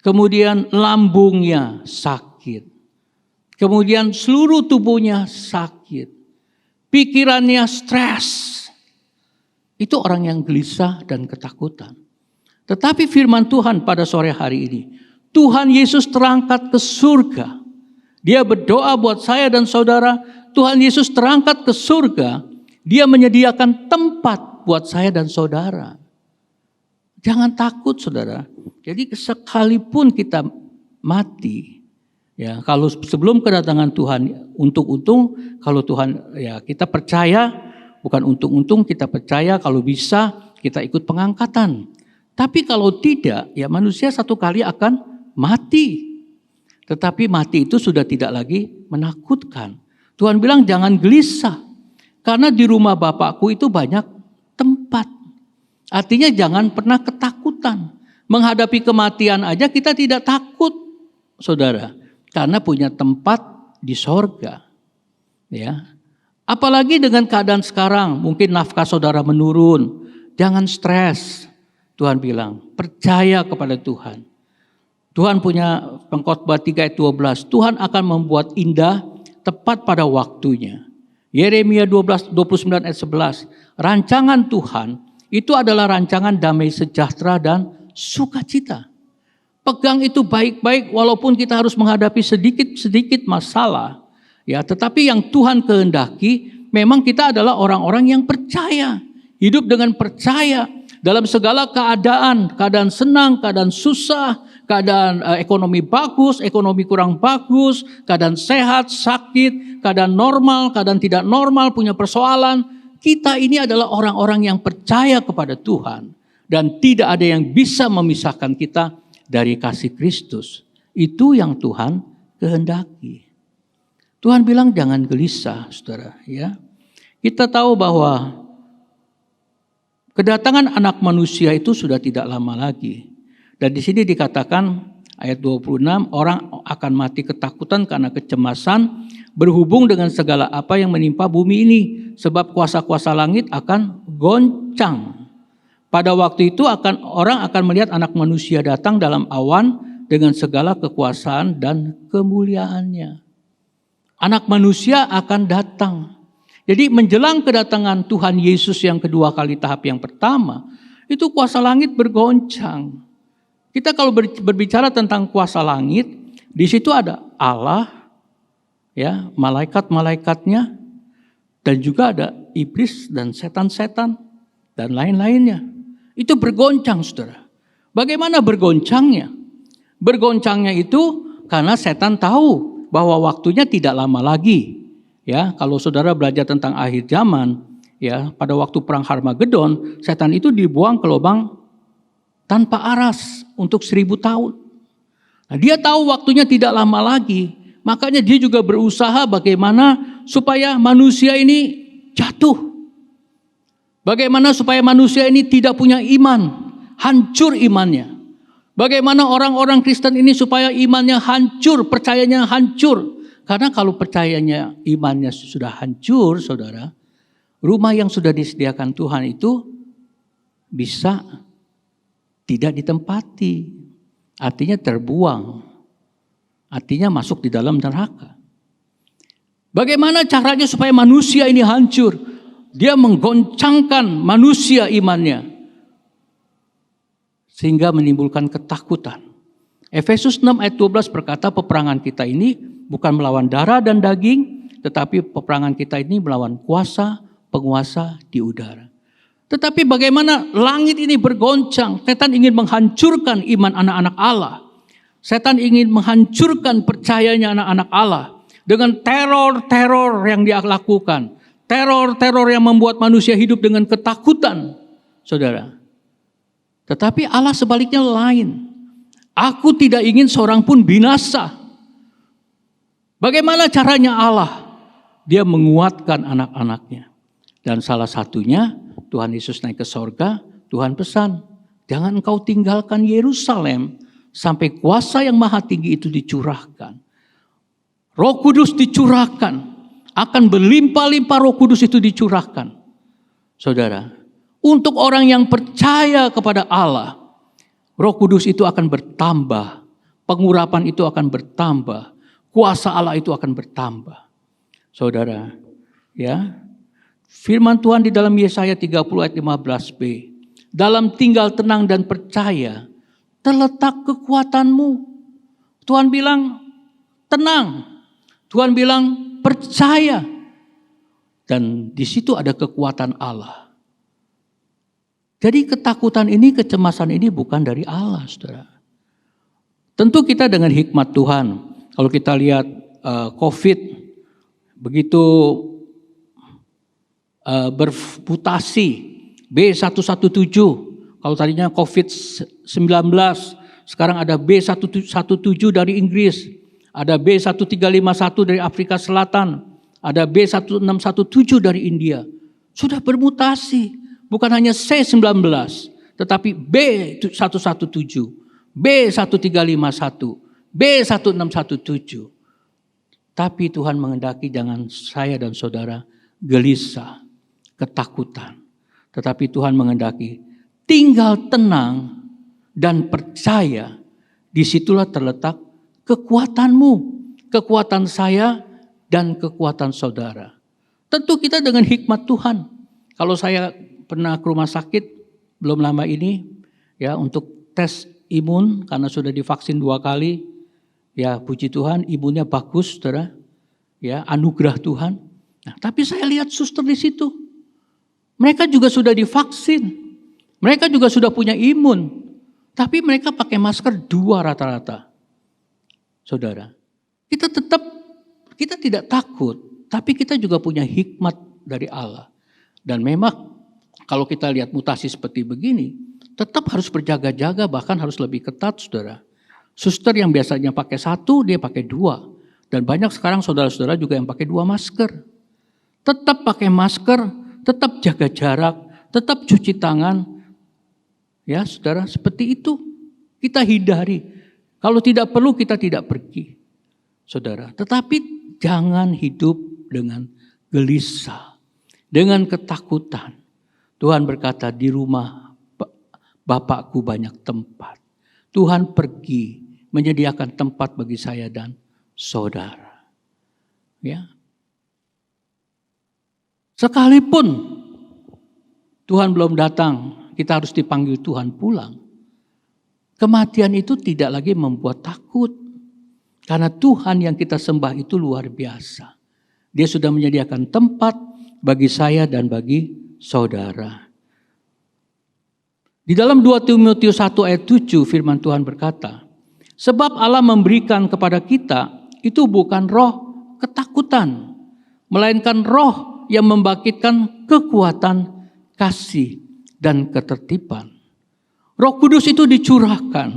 Kemudian lambungnya sakit. Kemudian seluruh tubuhnya sakit. Pikirannya stres. Itu orang yang gelisah dan ketakutan. Tetapi firman Tuhan pada sore hari ini. Tuhan Yesus terangkat ke surga. Dia berdoa buat saya dan saudara. Tuhan Yesus terangkat ke surga. Dia menyediakan tempat buat saya dan saudara. Jangan takut, saudara. Jadi sekalipun kita mati, ya kalau sebelum kedatangan Tuhan, untung-untung kalau Tuhan ya kita percaya, bukan untung-untung kita percaya kalau bisa kita ikut pengangkatan. Tapi kalau tidak, ya manusia satu kali akan mati. Tetapi mati itu sudah tidak lagi menakutkan. Tuhan bilang jangan gelisah. Karena di rumah Bapakku itu banyak tempat. Artinya jangan pernah ketakutan. Menghadapi kematian aja kita tidak takut, saudara. Karena punya tempat di sorga. Ya. Apalagi dengan keadaan sekarang. Mungkin nafkah saudara menurun. Jangan stres. Tuhan bilang percaya kepada Tuhan. Tuhan punya Pengkhotbah 3 ayat 12. Tuhan akan membuat indah tepat pada waktunya. Yeremia 29 ayat 11. Rancangan Tuhan itu adalah rancangan damai sejahtera dan sukacita. Pegang itu baik-baik walaupun kita harus menghadapi sedikit-sedikit masalah. Ya, tetapi yang Tuhan kehendaki memang kita adalah orang-orang yang percaya. Hidup dengan percaya dalam segala keadaan senang, keadaan susah, keadaan ekonomi bagus, ekonomi kurang bagus, keadaan sehat, sakit, keadaan normal, keadaan tidak normal, punya persoalan. Kita ini adalah orang-orang yang percaya kepada Tuhan. Dan tidak ada yang bisa memisahkan kita dari kasih Kristus. Itu yang Tuhan kehendaki. Tuhan bilang jangan gelisah, saudara. Ya. Kita tahu bahwa kedatangan anak manusia itu sudah tidak lama lagi. Dan di sini dikatakan ayat 26, orang akan mati ketakutan karena kecemasan berhubung dengan segala apa yang menimpa bumi ini. Sebab kuasa-kuasa langit akan goncang. Pada waktu itu orang akan melihat anak manusia datang dalam awan dengan segala kekuasaan dan kemuliaannya. Anak manusia akan datang. Jadi menjelang kedatangan Tuhan Yesus yang kedua kali tahap yang pertama, itu kuasa langit bergoncang. Kita kalau berbicara tentang kuasa langit, di situ ada Allah, ya, malaikat-malaikatnya, dan juga ada iblis dan setan-setan dan lain-lainnya. Itu bergoncang, saudara. Bagaimana bergoncangnya? Bergoncangnya itu karena setan tahu bahwa waktunya tidak lama lagi. Ya, kalau saudara belajar tentang akhir zaman, ya, pada waktu perang Harmagedon, setan itu dibuang ke lubang tanpa aras untuk 1000 tahun. Nah, dia tahu waktunya tidak lama lagi, makanya dia juga berusaha bagaimana supaya manusia ini jatuh. Bagaimana supaya manusia ini tidak punya iman, hancur imannya. Bagaimana orang-orang Kristen ini supaya imannya hancur, percayanya hancur. Karena kalau percayanya, imannya sudah hancur, saudara, rumah yang sudah disediakan Tuhan itu bisa tidak ditempati. Artinya terbuang. Artinya masuk di dalam neraka. Bagaimana caranya supaya manusia ini hancur? Dia menggoncangkan manusia imannya. Sehingga menimbulkan ketakutan. Efesus 6 ayat 12 berkata peperangan kita ini bukan melawan darah dan daging. Tetapi peperangan kita ini melawan kuasa, penguasa di udara. Tetapi bagaimana langit ini bergoncang. Setan ingin menghancurkan iman anak-anak Allah. Setan ingin menghancurkan percayanya anak-anak Allah. Dengan teror-teror yang dia lakukan. teror-teror yang membuat manusia hidup dengan ketakutan, saudara. Tetapi Allah sebaliknya lain. Aku tidak ingin seorang pun binasa. Bagaimana caranya Allah? Dia menguatkan anak-anaknya. Dan salah satunya Tuhan Yesus naik ke sorga, Tuhan pesan, jangan engkau tinggalkan Yerusalem sampai kuasa yang maha tinggi itu dicurahkan. Roh Kudus dicurahkan, akan berlimpah-limpah Roh Kudus itu dicurahkan. Saudara, untuk orang yang percaya kepada Allah, Roh Kudus itu akan bertambah, pengurapan itu akan bertambah, kuasa Allah itu akan bertambah. Saudara, ya, firman Tuhan di dalam Yesaya 30 ayat 15b. Dalam tinggal tenang dan percaya terletak kekuatanmu. Tuhan bilang tenang. Tuhan bilang percaya. Dan di situ ada kekuatan Allah. Jadi ketakutan ini, kecemasan ini bukan dari Allah, saudara. Tentu kita dengan hikmat Tuhan. Kalau kita lihat COVID, begitu bermutasi B117, kalau tadinya COVID-19, sekarang ada B117 dari Inggris, ada B1351 dari Afrika Selatan, ada B1617 dari India. Sudah bermutasi, bukan hanya C19, tetapi B117, B1351, B1617. Tapi Tuhan menghendaki jangan saya dan saudara gelisah, ketakutan. Tetapi Tuhan menghendaki tinggal tenang dan percaya. Disitulah terletak kekuatanmu, kekuatan saya dan kekuatan saudara. Tentu kita dengan hikmat Tuhan. Kalau saya pernah ke rumah sakit belum lama ini, ya, untuk tes imun karena sudah divaksin 2 kali. Ya, puji Tuhan, imunnya bagus, saudara. Ya, anugerah Tuhan. Nah, tapi saya lihat suster di situ. Mereka juga sudah divaksin. Mereka juga sudah punya imun. Tapi mereka pakai masker 2 rata-rata. Saudara, kita tidak takut, tapi kita juga punya hikmat dari Allah. Dan memang kalau kita lihat mutasi seperti begini, tetap harus berjaga-jaga, bahkan harus lebih ketat, saudara. Suster yang biasanya pakai 1, dia pakai 2. Dan banyak sekarang saudara-saudara juga yang pakai 2 masker. Tetap pakai masker, tetap jaga jarak, tetap cuci tangan. Ya, saudara, seperti itu. Kita hindari. Kalau tidak perlu, kita tidak pergi. Saudara, tetapi jangan hidup dengan gelisah, dengan ketakutan. Tuhan berkata, di rumah Bapakku banyak tempat. Tuhan pergi menyediakan tempat bagi saya dan saudara. Ya. Sekalipun Tuhan belum datang, kita harus dipanggil Tuhan pulang. Kematian itu tidak lagi membuat takut. Karena Tuhan yang kita sembah itu luar biasa. Dia sudah menyediakan tempat bagi saya dan bagi saudara. Di dalam 2 Timotius 1 ayat 7 firman Tuhan berkata, sebab Allah memberikan kepada kita itu bukan roh ketakutan, melainkan roh yang membangkitkan kekuatan, kasih, dan ketertiban. Roh Kudus itu dicurahkan,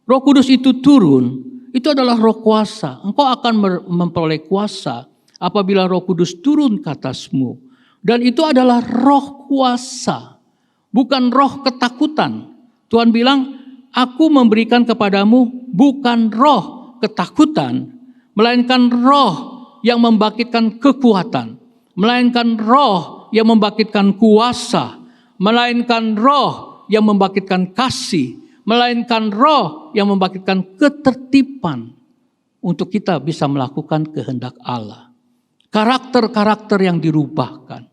Roh Kudus itu turun, itu adalah roh kuasa. Engkau akan memperoleh kuasa apabila Roh Kudus turun ke atasmu. Dan itu adalah roh kuasa, bukan roh ketakutan. Tuhan bilang, aku memberikan kepadamu bukan roh ketakutan, melainkan roh yang membangkitkan kekuatan, melainkan roh yang membangkitkan kuasa, melainkan roh yang membangkitkan kasih, melainkan roh yang membangkitkan ketertiban untuk kita bisa melakukan kehendak Allah. Karakter-karakter yang dirubahkan,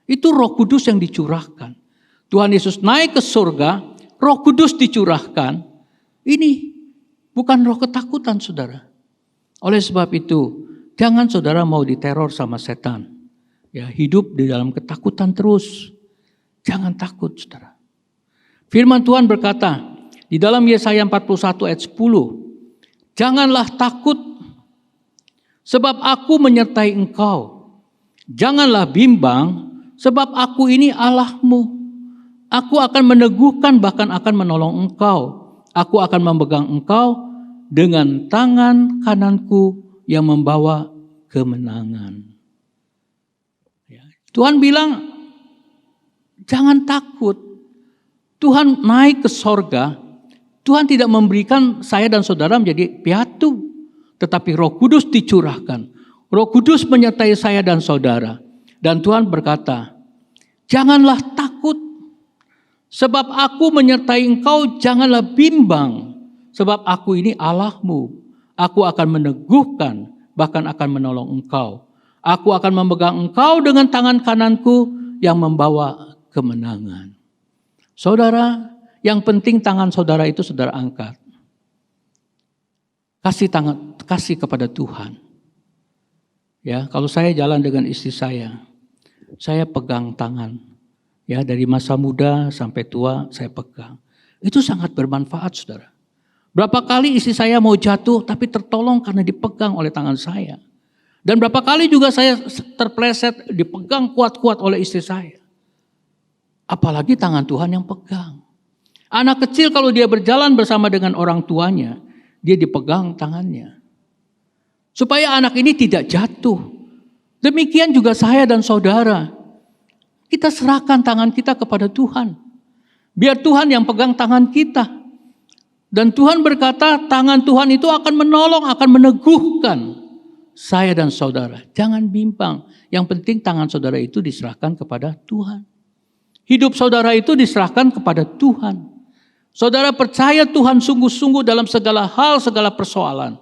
itu Roh Kudus yang dicurahkan. Tuhan Yesus naik ke surga, Roh Kudus dicurahkan. Ini bukan roh ketakutan, saudara. Oleh sebab itu, jangan saudara mau diteror sama setan. Ya, hidup di dalam ketakutan terus. Jangan takut, saudara. Firman Tuhan berkata di dalam Yesaya 41 ayat 10, janganlah takut, sebab aku menyertai engkau. Janganlah bimbang, sebab aku ini Allahmu. Aku akan meneguhkan, bahkan akan menolong engkau. Aku akan memegang engkau dengan tangan kananku yang membawa kemenangan. Tuhan bilang, jangan takut. Tuhan naik ke sorga. Tuhan tidak memberikan saya dan saudara menjadi piatu, tetapi Roh Kudus dicurahkan. Roh Kudus menyertai saya dan saudara. Dan Tuhan berkata, janganlah takut, sebab aku menyertai engkau, janganlah bimbang, sebab aku ini Allahmu. Aku akan meneguhkan, bahkan akan menolong engkau. Aku akan memegang engkau dengan tangan kananku yang membawa kemenangan. Saudara, yang penting tangan saudara itu saudara angkat. Kasih kepada Tuhan. Ya, kalau saya jalan dengan istri saya pegang tangan. Ya, dari masa muda sampai tua saya pegang. Itu sangat bermanfaat, saudara. Berapa kali istri saya mau jatuh tapi tertolong karena dipegang oleh tangan saya. Dan berapa kali juga saya terpleset dipegang kuat-kuat oleh istri saya. Apalagi tangan Tuhan yang pegang. Anak kecil kalau dia berjalan bersama dengan orang tuanya, dia dipegang tangannya. Supaya anak ini tidak jatuh. Demikian juga saya dan saudara. Kita serahkan tangan kita kepada Tuhan. Biar Tuhan yang pegang tangan kita. Dan Tuhan berkata, tangan Tuhan itu akan menolong, akan meneguhkan saya dan saudara. Jangan bimbang. Yang penting tangan saudara itu diserahkan kepada Tuhan. Hidup saudara itu diserahkan kepada Tuhan. Saudara percaya Tuhan sungguh-sungguh dalam segala hal, segala persoalan.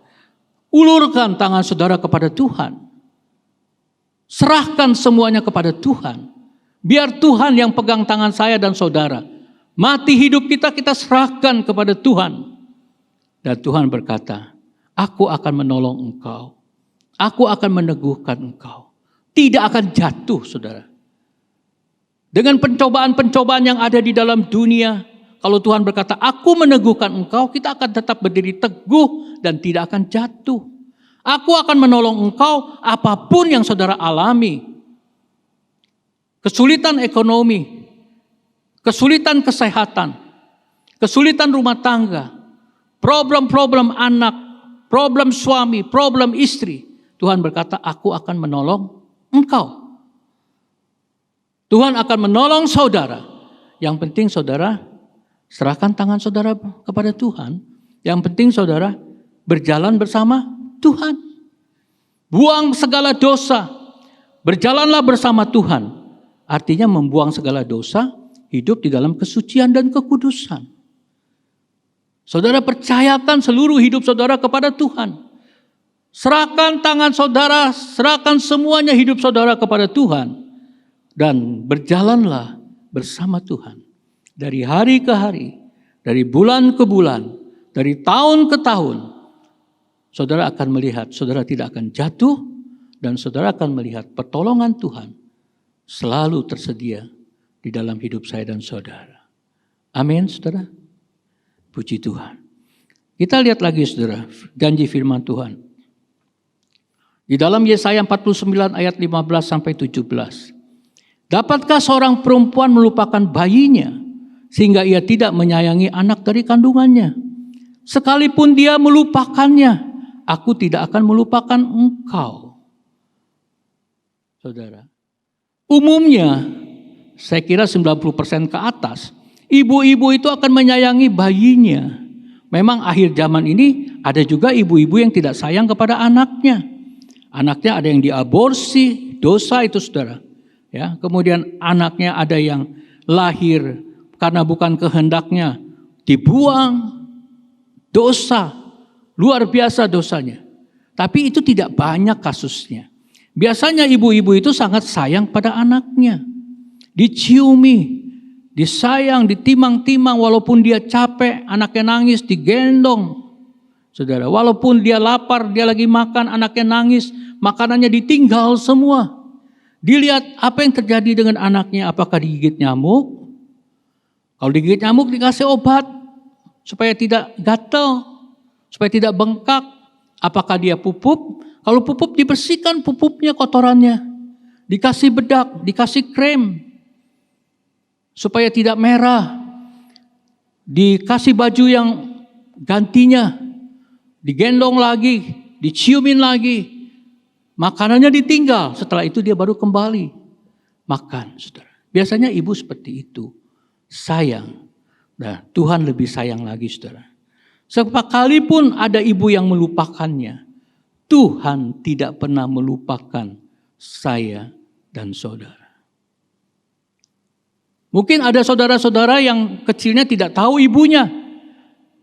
Ulurkan tangan saudara kepada Tuhan. Serahkan semuanya kepada Tuhan. Biar Tuhan yang pegang tangan saya dan saudara. Mati hidup kita serahkan kepada Tuhan. Dan Tuhan berkata, aku akan menolong engkau. Aku akan meneguhkan engkau. Tidak akan jatuh, saudara. Dengan pencobaan-pencobaan yang ada di dalam dunia, kalau Tuhan berkata, aku meneguhkan engkau, kita akan tetap berdiri teguh dan tidak akan jatuh. Aku akan menolong engkau apapun yang saudara alami. Kesulitan ekonomi, kesulitan kesehatan, kesulitan rumah tangga, problem-problem anak, problem suami, problem istri. Tuhan berkata, aku akan menolong engkau. Tuhan akan menolong saudara. Yang penting saudara serahkan tangan saudara kepada Tuhan. Yang penting saudara berjalan bersama Tuhan. Buang segala dosa. Berjalanlah bersama Tuhan. Artinya membuang segala dosa, hidup di dalam kesucian dan kekudusan. Saudara percayakan seluruh hidup saudara kepada Tuhan. Serahkan tangan saudara, serahkan semuanya hidup saudara kepada Tuhan. Dan berjalanlah bersama Tuhan. Dari hari ke hari, dari bulan ke bulan, dari tahun ke tahun. Saudara akan melihat, saudara tidak akan jatuh. Dan saudara akan melihat pertolongan Tuhan selalu tersedia di dalam hidup saya dan saudara. Amin, saudara. Puji Tuhan. Kita lihat lagi, saudara, janji firman Tuhan. Di dalam Yesaya 49 ayat 15 sampai 17. Dapatkah seorang perempuan melupakan bayinya sehingga ia tidak menyayangi anak dari kandungannya? Sekalipun dia melupakannya, aku tidak akan melupakan engkau. Saudara, umumnya saya kira 90% ke atas, ibu-ibu itu akan menyayangi bayinya. Memang akhir zaman ini ada juga ibu-ibu yang tidak sayang kepada anaknya. Anaknya ada yang diaborsi, dosa itu, saudara. Ya, kemudian anaknya ada yang lahir karena bukan kehendaknya, dibuang, dosa, luar biasa dosanya. Tapi itu tidak banyak kasusnya. Biasanya ibu-ibu itu sangat sayang pada anaknya. Diciumi, disayang, ditimang-timang walaupun dia capek, anaknya nangis, digendong. Saudara, walaupun dia lapar, dia lagi makan, anaknya nangis, makanannya ditinggal semua. Dilihat apa yang terjadi dengan anaknya, apakah digigit nyamuk? Kalau digigit nyamuk dikasih obat supaya tidak gatal, supaya tidak bengkak. Apakah dia pupuk? Kalau pupuk dibersihkan pupuknya, kotorannya. dikasih bedak, dikasih krem supaya tidak merah, dikasih baju yang gantinya, digendong lagi, diciumin lagi, makanannya ditinggal, setelah itu dia baru kembali makan, saudara. Biasanya ibu seperti itu, sayang. Nah, Tuhan lebih sayang lagi, saudara. Sekalipun ada ibu yang melupakannya, Tuhan tidak pernah melupakan saya dan saudara. Mungkin ada saudara-saudara yang kecilnya tidak tahu ibunya.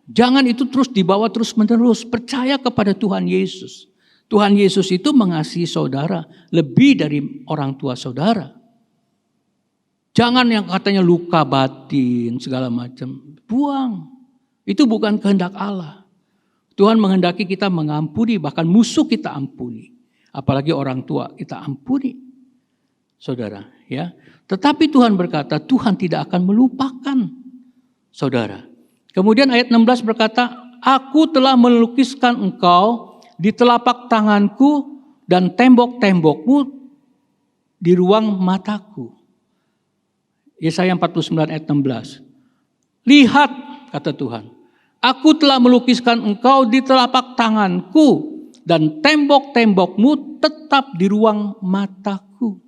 Jangan itu terus dibawa terus-menerus. Percaya kepada Tuhan Yesus. Tuhan Yesus itu mengasihi saudara lebih dari orang tua saudara. Jangan yang katanya luka batin segala macam. Buang. Itu bukan kehendak Allah. Tuhan menghendaki kita mengampuni, bahkan musuh kita ampuni. Apalagi orang tua kita ampuni. Saudara, ya. Tetapi Tuhan berkata, Tuhan tidak akan melupakan saudara. Kemudian ayat 16 berkata, aku telah melukiskan engkau di telapak tanganku dan tembok-tembokmu di ruang mataku. Yesaya 49 ayat 16. Lihat, kata Tuhan, aku telah melukiskan engkau di telapak tanganku dan tembok-tembokmu tetap di ruang mataku.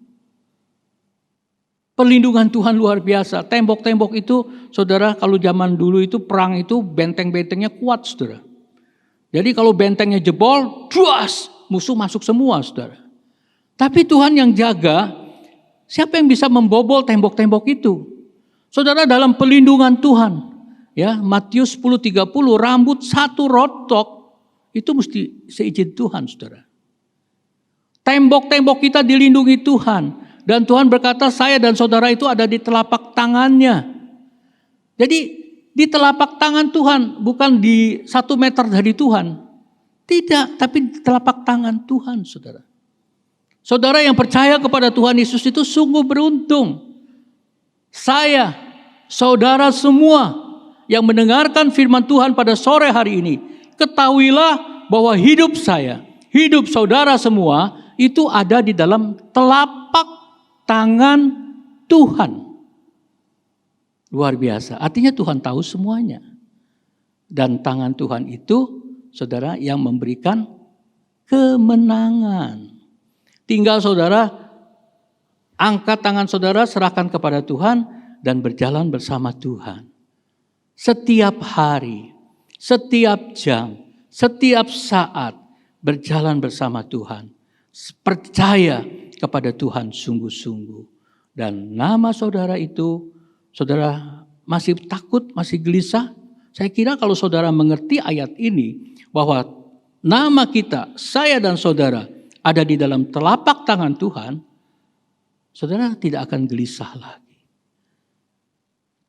Perlindungan Tuhan luar biasa. Tembok-tembok itu, saudara, kalau zaman dulu itu perang itu benteng-bentengnya kuat, saudara. Jadi kalau bentengnya jebol, duas, musuh masuk semua, saudara. Tapi Tuhan yang jaga, siapa yang bisa membobol tembok-tembok itu? Saudara, dalam perlindungan Tuhan, ya, Matius 10:30, rambut satu rotok itu mesti seizin Tuhan, saudara. Tembok-tembok kita dilindungi Tuhan. Dan Tuhan berkata, saya dan saudara itu ada di telapak tangannya. Jadi di telapak tangan Tuhan, bukan di 1 meter dari Tuhan. Tidak, tapi di telapak tangan Tuhan, saudara. Saudara yang percaya kepada Tuhan Yesus itu sungguh beruntung. Saya, saudara semua yang mendengarkan firman Tuhan pada sore hari ini, ketahuilah bahwa hidup saya, hidup saudara semua itu ada di dalam telapak tangan Tuhan. Luar biasa. Artinya Tuhan tahu semuanya. Dan tangan Tuhan itu, saudara, yang memberikan kemenangan. Tinggal saudara angkat tangan saudara, serahkan kepada Tuhan dan berjalan bersama Tuhan. Setiap hari, setiap jam, setiap saat berjalan bersama Tuhan. Percaya kepada Tuhan sungguh-sungguh. Dan nama saudara itu, saudara masih takut, masih gelisah? Saya kira kalau saudara mengerti ayat ini, bahwa nama kita, saya dan saudara, ada di dalam telapak tangan Tuhan, saudara tidak akan gelisah lagi.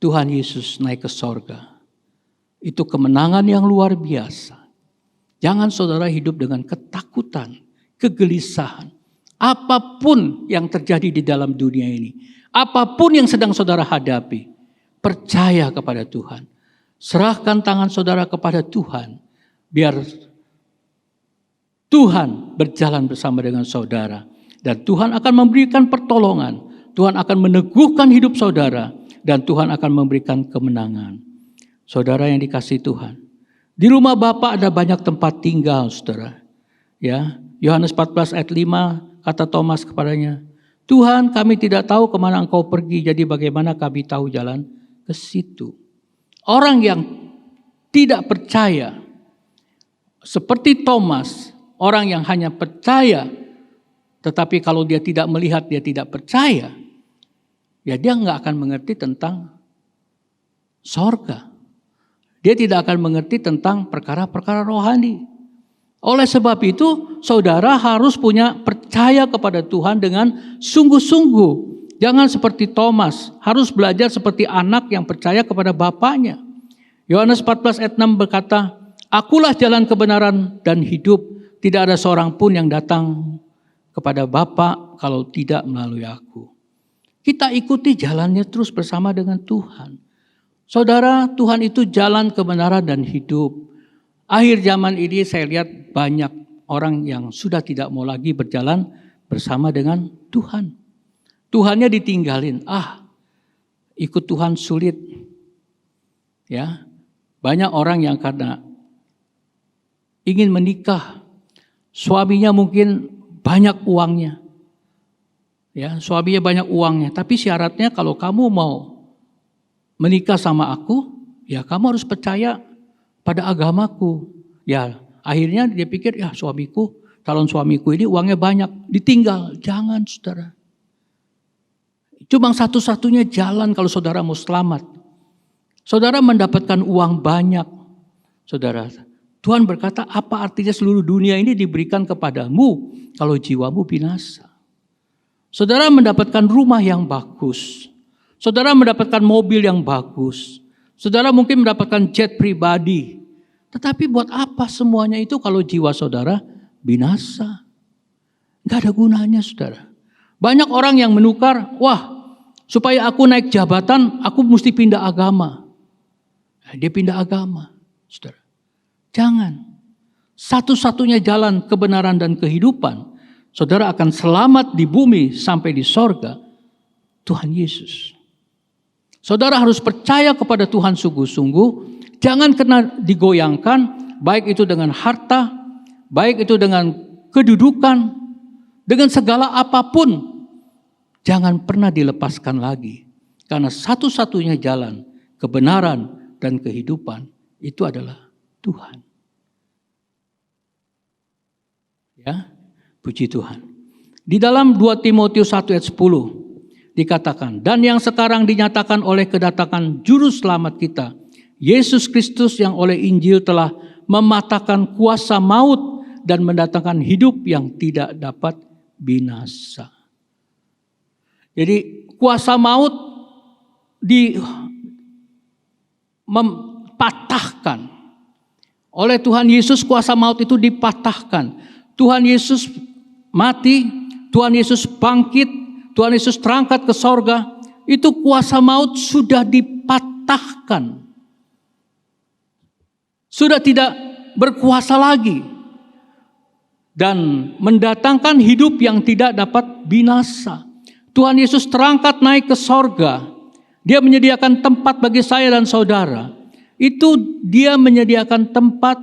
Tuhan Yesus naik ke sorga. Itu kemenangan yang luar biasa. Jangan saudara hidup dengan ketakutan, kegelisahan. Apapun yang terjadi di dalam dunia ini, apapun yang sedang saudara hadapi, percaya kepada Tuhan. Serahkan tangan saudara kepada Tuhan, biar Tuhan berjalan bersama dengan saudara. Dan Tuhan akan memberikan pertolongan, Tuhan akan meneguhkan hidup saudara, dan Tuhan akan memberikan kemenangan. Saudara yang dikasihi Tuhan, di rumah Bapa ada banyak tempat tinggal, saudara. Ya, Yohanes 14 ayat 5, kata Thomas kepadanya, Tuhan, kami tidak tahu kemana engkau pergi, jadi bagaimana kami tahu jalan ke situ. Orang yang tidak percaya, seperti Thomas, orang yang hanya percaya, tetapi kalau dia tidak melihat, dia tidak percaya, ya dia nggak akan mengerti tentang sorga. Dia tidak akan mengerti tentang perkara-perkara rohani. Oleh sebab itu, saudara harus punya percaya kepada Tuhan dengan sungguh-sungguh. Jangan seperti Thomas, harus belajar seperti anak yang percaya kepada bapaknya. Yohanes 14 ayat 6 berkata, akulah jalan kebenaran dan hidup, tidak ada seorang pun yang datang kepada Bapa kalau tidak melalui aku. Kita ikuti jalannya terus bersama dengan Tuhan. Saudara, Tuhan itu jalan kebenaran dan hidup. Akhir zaman ini saya lihat banyak orang yang sudah tidak mau lagi berjalan bersama dengan Tuhan. Tuhannya ditinggalin. Ikut Tuhan sulit. Ya. Banyak orang yang karena ingin menikah, suaminya mungkin banyak uangnya. Ya, suaminya banyak uangnya, tapi syaratnya kalau kamu mau menikah sama aku, ya kamu harus percaya pada agamaku. Ya, akhirnya dia pikir, ya calon suamiku ini uangnya banyak, ditinggal. Jangan, saudara. Cuma satu-satunya jalan kalau saudara mau selamat. Saudara mendapatkan uang banyak. Saudara, Tuhan berkata, apa artinya seluruh dunia ini diberikan kepadamu kalau jiwamu binasa? Saudara mendapatkan rumah yang bagus. Saudara mendapatkan mobil yang bagus. Saudara mungkin mendapatkan jet pribadi. Tetapi buat apa semuanya itu kalau jiwa saudara binasa? Gak ada gunanya, saudara. Banyak orang yang menukar, supaya aku naik jabatan, aku mesti pindah agama. Dia pindah agama, saudara. Jangan. Satu-satunya jalan kebenaran dan kehidupan, saudara akan selamat di bumi sampai di sorga, Tuhan Yesus. Saudara harus percaya kepada Tuhan sungguh-sungguh. Jangan kena digoyangkan, baik itu dengan harta, baik itu dengan kedudukan, dengan segala apapun. Jangan pernah dilepaskan lagi. Karena satu-satunya jalan kebenaran dan kehidupan itu adalah Tuhan. Ya, puji Tuhan. Di dalam 2 Timotius 1 ayat 10 dikatakan, dan yang sekarang dinyatakan oleh kedatangan juru selamat kita, Yesus Kristus yang oleh Injil telah mematahkan kuasa maut dan mendatangkan hidup yang tidak dapat binasa. Jadi kuasa maut dipatahkan oleh Tuhan Yesus. Kuasa maut itu dipatahkan. Tuhan Yesus mati, Tuhan Yesus bangkit, Tuhan Yesus terangkat ke sorga. Itu kuasa maut sudah dipatahkan. Sudah tidak berkuasa lagi. Dan mendatangkan hidup yang tidak dapat binasa. Tuhan Yesus terangkat naik ke sorga. Dia menyediakan tempat bagi saya dan saudara. Itu dia menyediakan tempat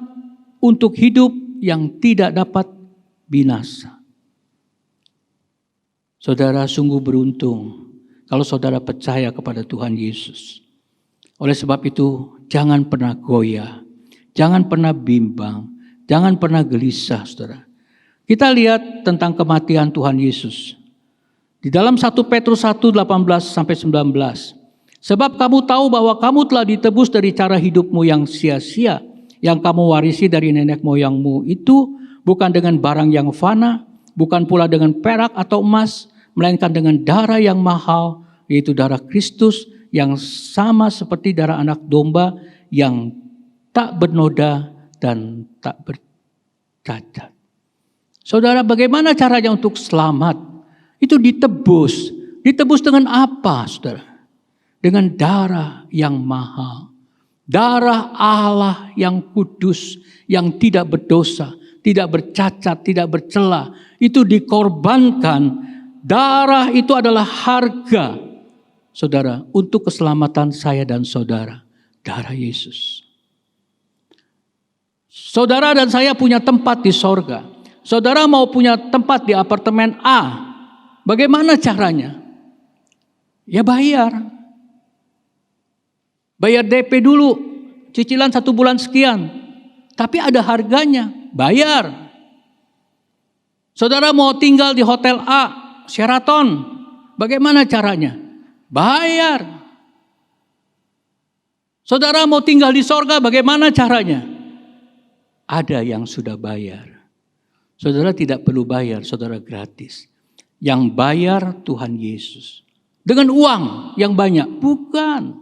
untuk hidup yang tidak dapat binasa. Saudara sungguh beruntung kalau saudara percaya kepada Tuhan Yesus. Oleh sebab itu jangan pernah goyah. Jangan pernah bimbang. Jangan pernah gelisah, saudara. Kita lihat tentang kematian Tuhan Yesus. Di dalam 1 Petrus 1:18-19. Sebab kamu tahu bahwa kamu telah ditebus dari cara hidupmu yang sia-sia, yang kamu warisi dari nenek moyangmu itu, bukan dengan barang yang fana, bukan pula dengan perak atau emas, melainkan dengan darah yang mahal, yaitu darah Kristus, yang sama seperti darah anak domba, yang tak bernoda dan tak bercacat. Saudara, bagaimana caranya untuk selamat? Itu ditebus. Ditebus dengan apa, saudara? Dengan darah yang mahal. Darah Allah yang kudus, yang tidak berdosa, tidak bercacat, tidak bercela. Itu dikorbankan. Darah itu adalah harga, saudara, untuk keselamatan saya dan saudara. Darah Yesus. Saudara dan saya punya tempat di sorga. Saudara mau punya tempat di apartemen A. Bagaimana caranya? Ya bayar. Bayar DP dulu. Cicilan 1 bulan sekian. Tapi ada harganya. Bayar. Saudara mau tinggal di hotel A, Sheraton. Bagaimana caranya? Bayar. Saudara mau tinggal di sorga, bagaimana caranya? Ada yang sudah bayar. Saudara tidak perlu bayar, saudara gratis. Yang bayar Tuhan Yesus. Dengan uang yang banyak? Bukan.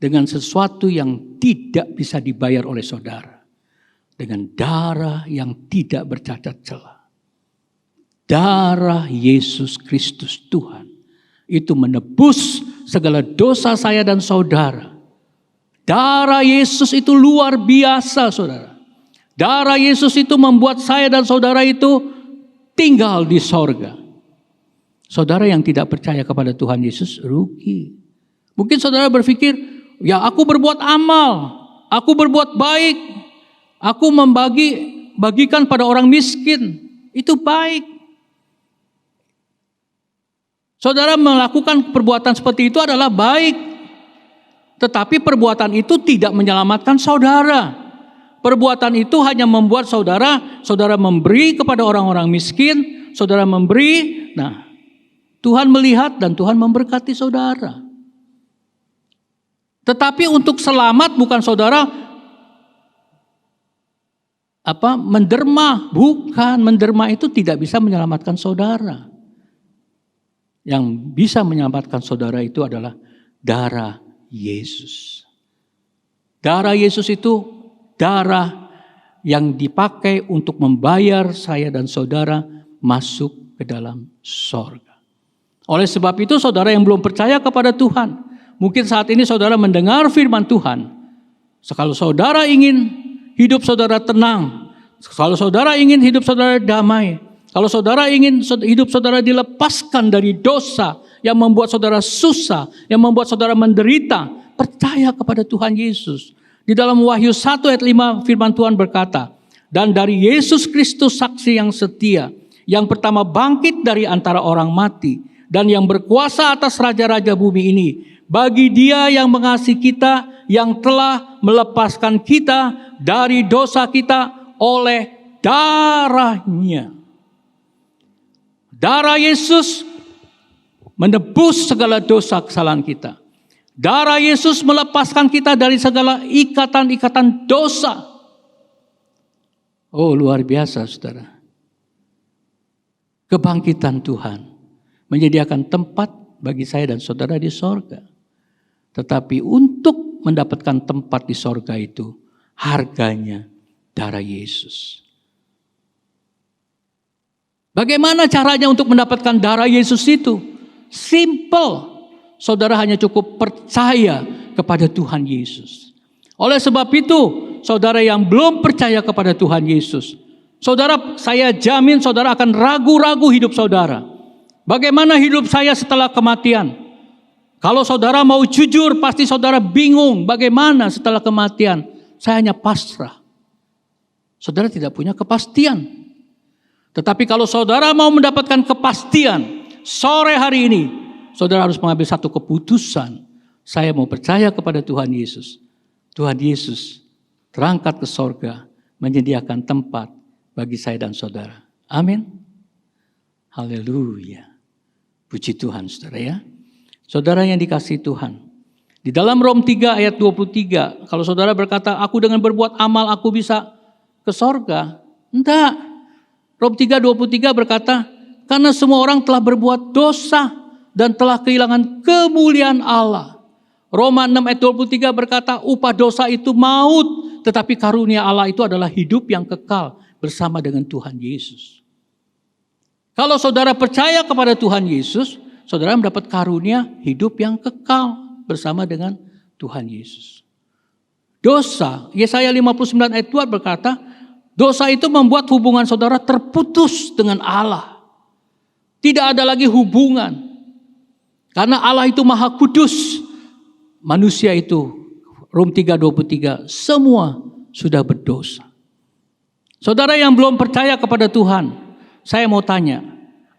Dengan sesuatu yang tidak bisa dibayar oleh saudara. Dengan darah yang tidak bercacat celah. Darah Yesus Kristus Tuhan. Itu menebus segala dosa saya dan saudara. Darah Yesus itu luar biasa, saudara. Darah Yesus itu membuat saya dan saudara itu tinggal di sorga. Saudara yang tidak percaya kepada Tuhan Yesus rugi. Mungkin saudara berpikir, ya aku berbuat amal, aku berbuat baik, aku bagikan pada orang miskin, itu baik. Saudara melakukan perbuatan seperti itu adalah baik. Tetapi perbuatan itu tidak menyelamatkan saudara. Perbuatan itu hanya membuat saudara memberi kepada orang-orang miskin, saudara memberi. Nah, Tuhan melihat dan Tuhan memberkati saudara. Tetapi untuk selamat bukan saudara menderma, bukan. Menderma itu tidak bisa menyelamatkan saudara. Yang bisa menyelamatkan saudara itu adalah darah Yesus. Darah Yesus itu darah yang dipakai untuk membayar saya dan saudara masuk ke dalam sorga. Oleh sebab itu saudara yang belum percaya kepada Tuhan, mungkin saat ini saudara mendengar firman Tuhan. Kalau saudara ingin hidup saudara tenang, kalau saudara ingin hidup saudara damai, kalau saudara ingin hidup saudara dilepaskan dari dosa yang membuat saudara susah, yang membuat saudara menderita, percaya kepada Tuhan Yesus. Di dalam Wahyu 1 ayat 5 firman Tuhan berkata, dan dari Yesus Kristus saksi yang setia, yang pertama bangkit dari antara orang mati, dan yang berkuasa atas raja-raja bumi ini, bagi Dia yang mengasihi kita, yang telah melepaskan kita dari dosa kita oleh darah-Nya. Darah Yesus menebus segala dosa kesalahan kita. Darah Yesus melepaskan kita dari segala ikatan-ikatan dosa. Oh, luar biasa, saudara. Kebangkitan Tuhan menyediakan tempat bagi saya dan saudara di sorga. Tetapi untuk mendapatkan tempat di sorga itu, harganya darah Yesus. Bagaimana caranya untuk mendapatkan darah Yesus itu? Simple. Saudara hanya cukup percaya kepada Tuhan Yesus. Oleh sebab itu, saudara yang belum percaya kepada Tuhan Yesus, saudara, saya jamin saudara akan ragu-ragu hidup saudara. Bagaimana hidup saya setelah kematian? Kalau saudara mau jujur, pasti saudara bingung bagaimana setelah kematian. Saya hanya pasrah. Saudara tidak punya kepastian. Tetapi kalau saudara mau mendapatkan kepastian, sore hari ini, saudara harus mengambil satu keputusan. Saya mau percaya kepada Tuhan Yesus. Tuhan Yesus terangkat ke sorga, menyediakan tempat bagi saya dan saudara. Amin. Haleluya. Puji Tuhan, saudara ya. Saudara yang dikasihi Tuhan. Di dalam Rom 3 ayat 23, kalau saudara berkata, aku dengan berbuat amal aku bisa ke sorga. Enggak. Rom 3:23 berkata, karena semua orang telah berbuat dosa dan telah kehilangan kemuliaan Allah. Roma 6 ayat 23 berkata, upah dosa itu maut, tetapi karunia Allah itu adalah hidup yang kekal bersama dengan Tuhan Yesus. Kalau saudara percaya kepada Tuhan Yesus, saudara mendapat karunia hidup yang kekal bersama dengan Tuhan Yesus. Dosa, Yesaya 59 ayat 2 berkata, dosa itu membuat hubungan saudara terputus dengan Allah. Tidak ada lagi hubungan. Karena Allah itu maha kudus. Manusia itu, Rom 3:23, semua sudah berdosa. Saudara yang belum percaya kepada Tuhan, saya mau tanya,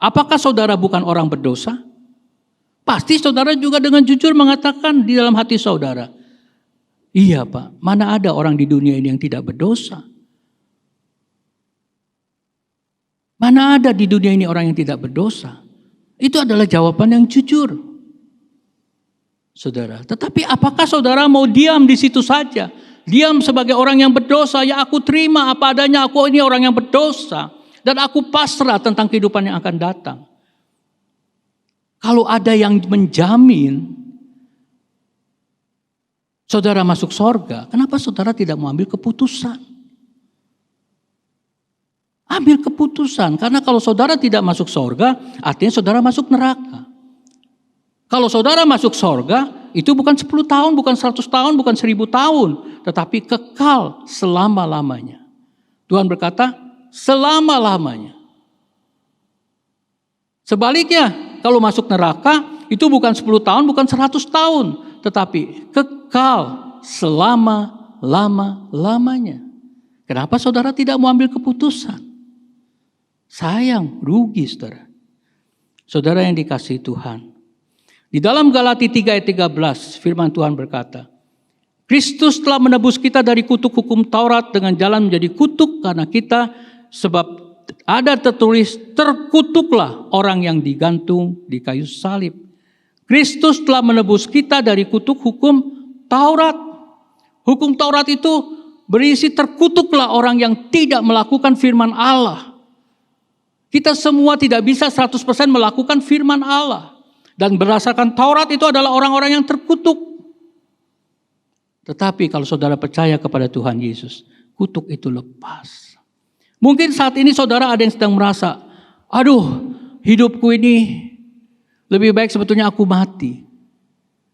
apakah saudara bukan orang berdosa? Pasti saudara juga dengan jujur mengatakan di dalam hati saudara, iya Pak, mana ada orang di dunia ini yang tidak berdosa? Mana ada di dunia ini orang yang tidak berdosa? Itu adalah jawaban yang jujur. Saudara, tetapi apakah saudara mau diam di situ saja? Diam sebagai orang yang berdosa, ya aku terima apa adanya, aku ini orang yang berdosa. Dan aku pasrah tentang kehidupan yang akan datang. Kalau ada yang menjamin saudara masuk sorga, kenapa saudara tidak mau ambil keputusan? Ambil keputusan, karena kalau saudara tidak masuk sorga, artinya saudara masuk neraka. Kalau saudara masuk sorga, itu bukan 10 tahun, bukan 100 tahun, bukan 1000 tahun, tetapi kekal selama-lamanya. Tuhan berkata, selama-lamanya. Sebaliknya, kalau masuk neraka itu bukan 10 tahun, bukan 100 tahun. Tetapi kekal selama-lama-lamanya. Kenapa saudara tidak mau ambil keputusan? Sayang, rugi saudara. Saudara yang dikasihi Tuhan. Di dalam Galati 3 ayat 13 firman Tuhan berkata, Kristus telah menebus kita dari kutuk hukum Taurat dengan jalan menjadi kutuk karena kita, sebab ada tertulis, terkutuklah orang yang digantung di kayu salib. Kristus telah menebus kita dari kutuk hukum Taurat. Hukum Taurat itu berisi terkutuklah orang yang tidak melakukan firman Allah. Kita semua tidak bisa 100% melakukan firman Allah. Dan berdasarkan Taurat itu adalah orang-orang yang terkutuk. Tetapi kalau saudara percaya kepada Tuhan Yesus, kutuk itu lepas. Mungkin saat ini saudara ada yang sedang merasa, aduh hidupku ini lebih baik sebetulnya aku mati.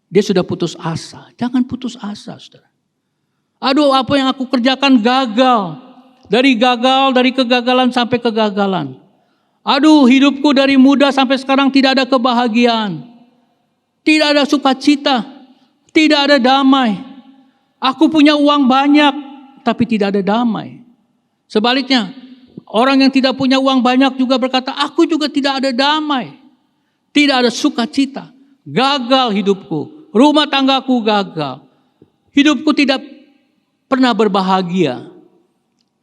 Dia sudah putus asa. Jangan putus asa saudara. Aduh apa yang aku kerjakan gagal. Dari kegagalan sampai kegagalan. Aduh hidupku dari muda sampai sekarang tidak ada kebahagiaan. Tidak ada sukacita. Tidak ada damai. Aku punya uang banyak, tapi tidak ada damai. Sebaliknya, orang yang tidak punya uang banyak juga berkata, aku juga tidak ada damai. Tidak ada sukacita. Gagal hidupku. Rumah tanggaku gagal. Hidupku tidak pernah berbahagia.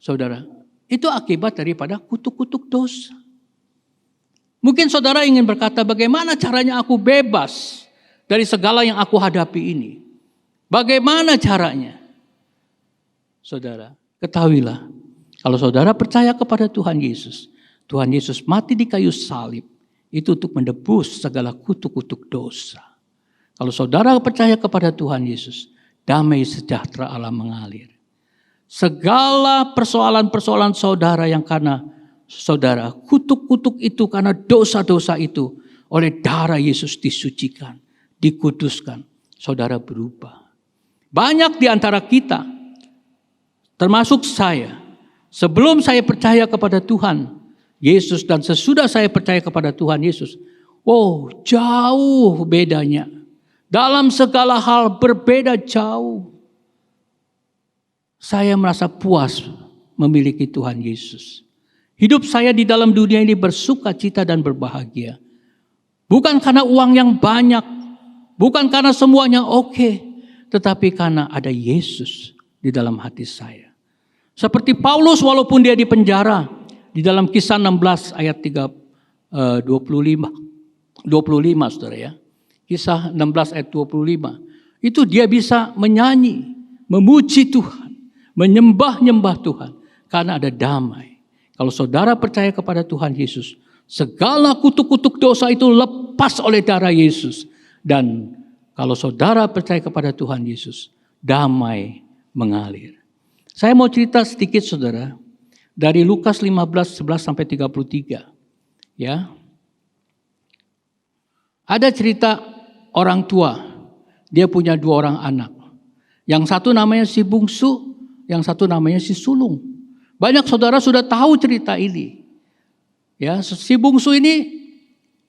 Saudara, itu akibat daripada kutuk-kutuk dosa. Mungkin saudara ingin berkata, bagaimana caranya aku bebas dari segala yang aku hadapi ini? Bagaimana caranya? Saudara, ketahuilah, kalau saudara percaya kepada Tuhan Yesus mati di kayu salib, itu untuk menebus segala kutuk-kutuk dosa. Kalau saudara percaya kepada Tuhan Yesus, damai sejahtera Allah mengalir. Segala persoalan-persoalan saudara yang karena saudara kutuk-kutuk itu, karena dosa-dosa itu, oleh darah Yesus disucikan, dikuduskan, saudara berubah. Banyak di antara kita, termasuk saya, sebelum saya percaya kepada Tuhan Yesus dan sesudah saya percaya kepada Tuhan Yesus, jauh bedanya. Dalam segala hal berbeda jauh. Saya merasa puas memiliki Tuhan Yesus. Hidup saya di dalam dunia ini bersuka cita dan berbahagia. Bukan karena uang yang banyak, bukan karena semuanya oke. Tetapi karena ada Yesus di dalam hati saya. Seperti Paulus walaupun dia di penjara. Di dalam Kisah 16 ayat 25 saudara ya. Kisah 16 ayat 25. Itu dia bisa menyanyi, memuji Tuhan, menyembah-nyembah Tuhan. Karena ada damai. Kalau saudara percaya kepada Tuhan Yesus, segala kutuk-kutuk dosa itu lepas oleh darah Yesus. Dan kalau saudara percaya kepada Tuhan Yesus, damai mengalir. Saya mau cerita sedikit saudara, dari Lukas 15:11-33. Ya. Ada cerita orang tua, dia punya 2 orang anak. Yang satu namanya si bungsu, yang satu namanya si sulung. Banyak saudara sudah tahu cerita ini. Ya, si bungsu ini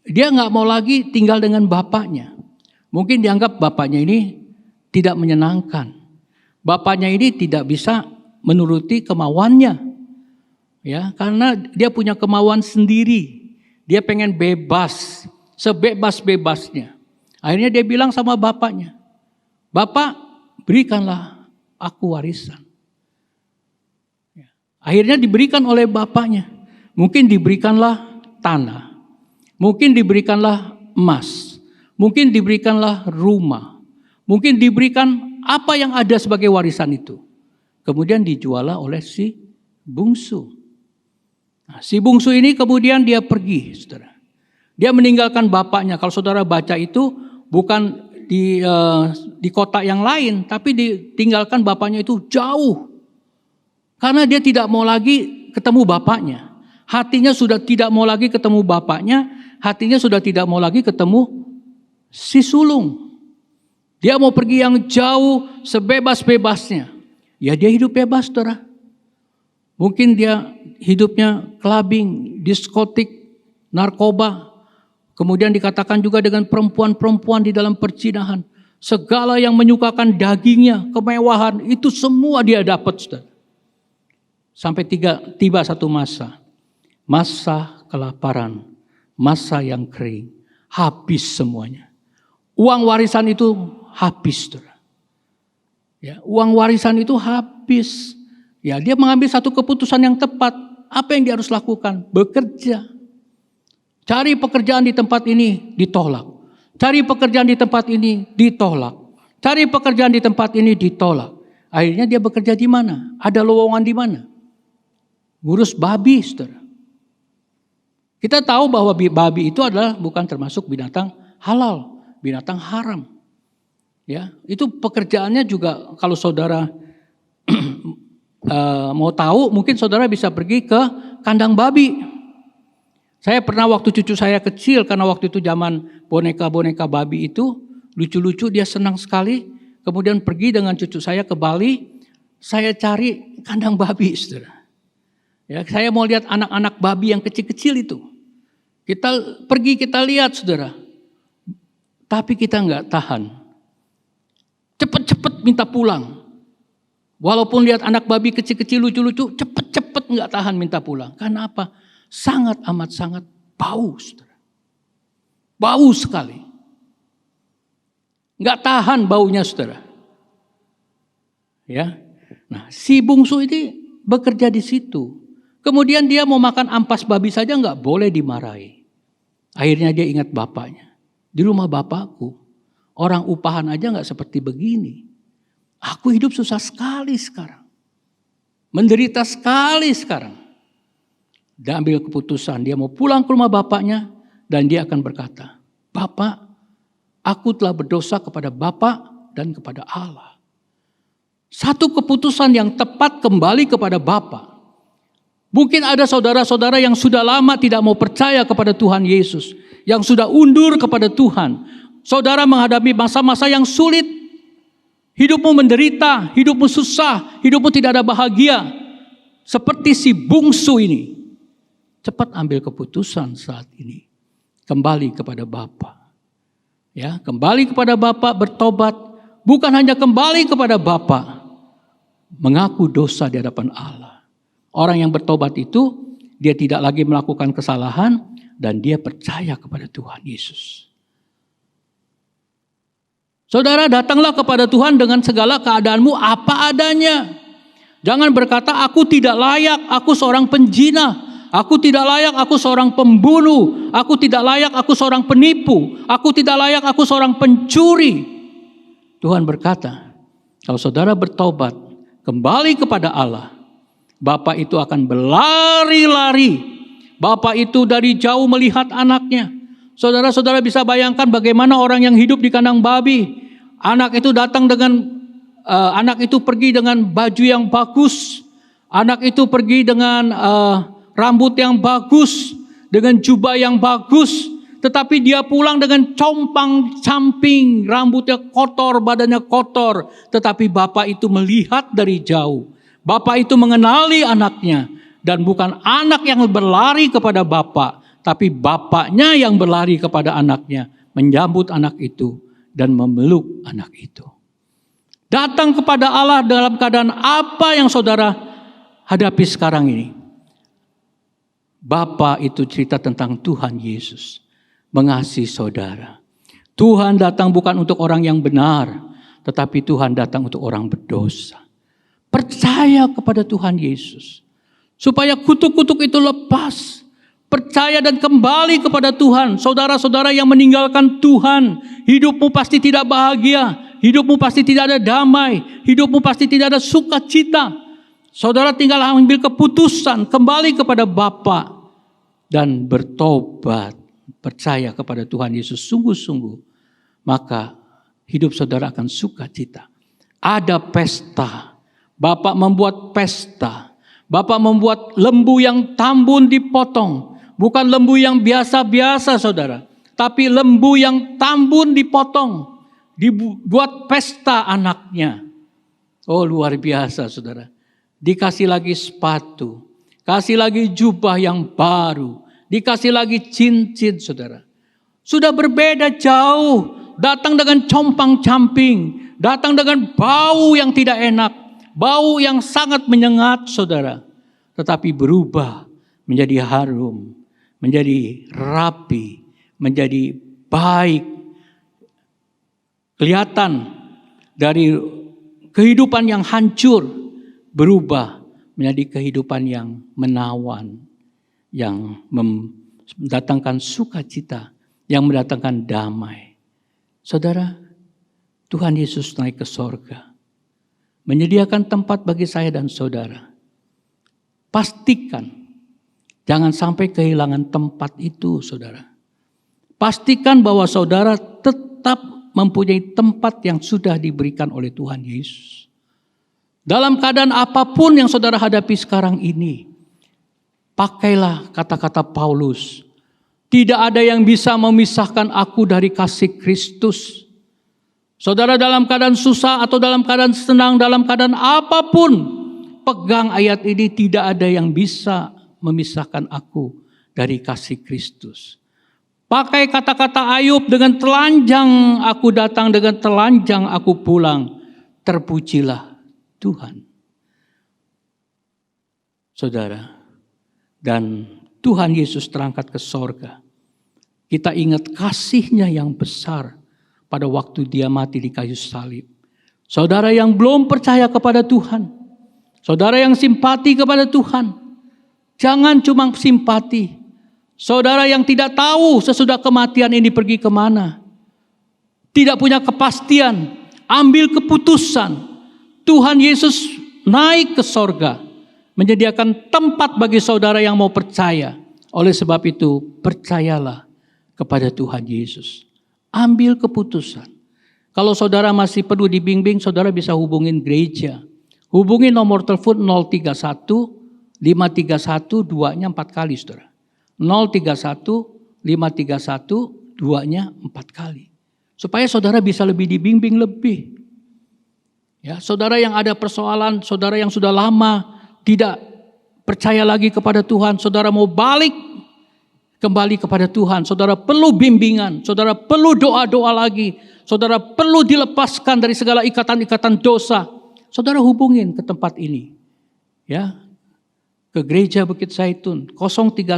dia nggak mau lagi tinggal dengan bapaknya. Mungkin dianggap bapaknya ini tidak menyenangkan. Bapaknya ini tidak bisa menuruti kemauannya. Ya, karena dia punya kemauan sendiri. Dia pengen bebas, sebebas-bebasnya. Akhirnya dia bilang sama bapaknya, "Bapak, berikanlah aku warisan." Akhirnya diberikan oleh bapaknya. Mungkin diberikanlah tanah. Mungkin diberikanlah emas. Mungkin diberikanlah rumah. Mungkin diberikan apa yang ada sebagai warisan itu. Kemudian dijuallah oleh si bungsu. Nah, si bungsu ini kemudian dia pergi, saudara. Dia meninggalkan bapaknya. Kalau saudara baca itu bukan di kota yang lain, tapi ditinggalkan bapaknya itu jauh. Karena dia tidak mau lagi ketemu bapaknya. Hatinya sudah tidak mau lagi ketemu bapaknya. Hatinya sudah tidak mau lagi ketemu si sulung. Dia mau pergi yang jauh sebebas-bebasnya. Ya dia hidup bebas, saudara. Mungkin dia hidupnya clubbing, diskotik, narkoba. Kemudian dikatakan juga dengan perempuan-perempuan di dalam perzinahan. Segala yang menyukakan dagingnya, kemewahan, itu semua dia dapat, saudara. Sampai tiba satu masa kelaparan, masa yang kering, habis semuanya. Uang warisan itu habis, saudara. Ya, uang warisan itu habis. Ya, dia mengambil satu keputusan yang tepat. Apa yang dia harus lakukan? Bekerja. Cari pekerjaan di tempat ini, ditolak. Cari pekerjaan di tempat ini, ditolak. Cari pekerjaan di tempat ini, ditolak. Akhirnya dia bekerja di mana? Ada lowongan di mana? Ngurus babi, saudara. Kita tahu bahwa babi itu adalah bukan termasuk binatang halal, binatang haram. Ya, itu pekerjaannya juga kalau saudara mau tahu, mungkin saudara bisa pergi ke kandang babi. Saya pernah waktu cucu saya kecil, karena waktu itu zaman boneka-boneka babi itu lucu-lucu, dia senang sekali. Kemudian pergi dengan cucu saya ke Bali, saya cari kandang babi, saudara. Ya, saya mau lihat anak-anak babi yang kecil-kecil itu. Kita pergi, kita lihat, saudara. Tapi kita nggak tahan. Cepet-cepet minta pulang. Walaupun lihat anak babi kecil-kecil lucu-lucu, cepet-cepet nggak tahan minta pulang. Karena apa? Sangat amat sangat bau, saudara. Bau sekali. Nggak tahan baunya, saudara. Ya, nah si bungsu ini bekerja di situ. Kemudian dia mau makan ampas babi saja nggak boleh dimarahi. Akhirnya dia ingat bapaknya. Di rumah bapakku, orang upahan aja nggak seperti begini. Aku hidup susah sekali sekarang. Menderita sekali sekarang. Dia ambil keputusan, dia mau pulang ke rumah bapaknya dan dia akan berkata, Bapak, aku telah berdosa kepada Bapak dan kepada Allah. Satu keputusan yang tepat kembali kepada Bapak. Mungkin ada saudara-saudara yang sudah lama tidak mau percaya kepada Tuhan Yesus, yang sudah undur kepada Tuhan. Saudara menghadapi masa-masa yang sulit, hidupmu menderita, hidupmu susah, hidupmu tidak ada bahagia. Seperti si bungsu ini. Cepat ambil keputusan saat ini. Kembali kepada Bapa. Ya, kembali kepada Bapa, bertobat. Bukan hanya kembali kepada Bapa, mengaku dosa di hadapan Allah. Orang yang bertobat itu, dia tidak lagi melakukan kesalahan dan dia percaya kepada Tuhan Yesus. Saudara, datanglah kepada Tuhan dengan segala keadaanmu apa adanya. Jangan berkata, aku tidak layak, aku seorang penjina. Aku tidak layak, aku seorang pembunuh. Aku tidak layak, aku seorang penipu. Aku tidak layak, aku seorang pencuri. Tuhan berkata, kalau saudara bertobat, kembali kepada Allah, Bapa itu akan berlari-lari. Bapa itu dari jauh melihat anaknya. Saudara-saudara bisa bayangkan bagaimana orang yang hidup di kandang babi. Anak itu datang dengan, anak itu pergi dengan baju yang bagus. Anak itu pergi dengan rambut yang bagus, dengan jubah yang bagus, tetapi dia pulang dengan compang-camping, rambutnya kotor, badannya kotor, tetapi bapak itu melihat dari jauh. Bapak itu mengenali anaknya, dan bukan anak yang berlari kepada bapak, tapi bapaknya yang berlari kepada anaknya, menyambut anak itu dan memeluk anak itu. Datang kepada Allah dalam keadaan apa yang saudara hadapi sekarang ini. Bapa itu cerita tentang Tuhan Yesus mengasihi saudara. Tuhan datang bukan untuk orang yang benar, tetapi Tuhan datang untuk orang berdosa. Percaya kepada Tuhan Yesus supaya kutuk-kutuk itu lepas. Percaya dan kembali kepada Tuhan. Saudara-saudara yang meninggalkan Tuhan, hidupmu pasti tidak bahagia, hidupmu pasti tidak ada damai, hidupmu pasti tidak ada sukacita. Saudara tinggal ambil keputusan kembali kepada Bapa dan bertobat, percaya kepada Tuhan Yesus sungguh-sungguh, maka hidup saudara akan sukacita. Ada pesta, Bapak membuat pesta, Bapak membuat lembu yang tambun dipotong, bukan lembu yang biasa-biasa saudara, tapi lembu yang tambun dipotong, dibuat pesta anaknya. Oh luar biasa saudara. Dikasih lagi sepatu, kasih lagi jubah yang baru, dikasih lagi cincin saudara. Sudah berbeda jauh. Datang dengan compang-camping. Datang dengan bau yang tidak enak. Bau yang sangat menyengat, saudara. Tetapi berubah menjadi harum. Menjadi rapi. Menjadi baik. Kelihatan dari kehidupan yang hancur. Berubah menjadi kehidupan yang menawan. Yang mendatangkan sukacita. Yang mendatangkan damai. Saudara, Tuhan Yesus naik ke sorga. Menyediakan tempat bagi saya dan saudara. Pastikan. Jangan sampai kehilangan tempat itu, saudara. Pastikan bahwa saudara tetap mempunyai tempat yang sudah diberikan oleh Tuhan Yesus. Dalam keadaan apapun yang saudara hadapi sekarang ini. Pakailah kata-kata Paulus. Tidak ada yang bisa memisahkan aku dari kasih Kristus. Saudara dalam keadaan susah atau dalam keadaan senang, dalam keadaan apapun. Pegang ayat ini, tidak ada yang bisa memisahkan aku dari kasih Kristus. Pakai kata-kata Ayub, dengan telanjang aku datang, dengan telanjang aku pulang. Terpujilah Tuhan. Saudara, dan Tuhan Yesus terangkat ke sorga. Kita ingat kasih-Nya yang besar pada waktu Dia mati di kayu salib. Saudara yang belum percaya kepada Tuhan. Saudara yang simpati kepada Tuhan. Jangan cuma simpati. Saudara yang tidak tahu sesudah kematian ini pergi kemana. Tidak punya kepastian. Ambil keputusan. Tuhan Yesus naik ke sorga. Menyediakan tempat bagi saudara yang mau percaya. Oleh sebab itu, percayalah kepada Tuhan Yesus. Ambil keputusan. Kalau saudara masih perlu dibimbing, saudara bisa hubungin gereja. Hubungi nomor telepon 031 531 2-nya 4 kali, saudara. 031 531 2-nya 4 kali. Supaya saudara bisa lebih dibimbing lebih. Ya, saudara yang ada persoalan, saudara yang sudah lama tidak percaya lagi kepada Tuhan, saudara mau balik kembali kepada Tuhan, saudara perlu bimbingan, saudara perlu doa-doa lagi, saudara perlu dilepaskan dari segala ikatan-ikatan dosa. Saudara hubungin ke tempat ini. Ya. Ke Gereja Bukit Zaitun 031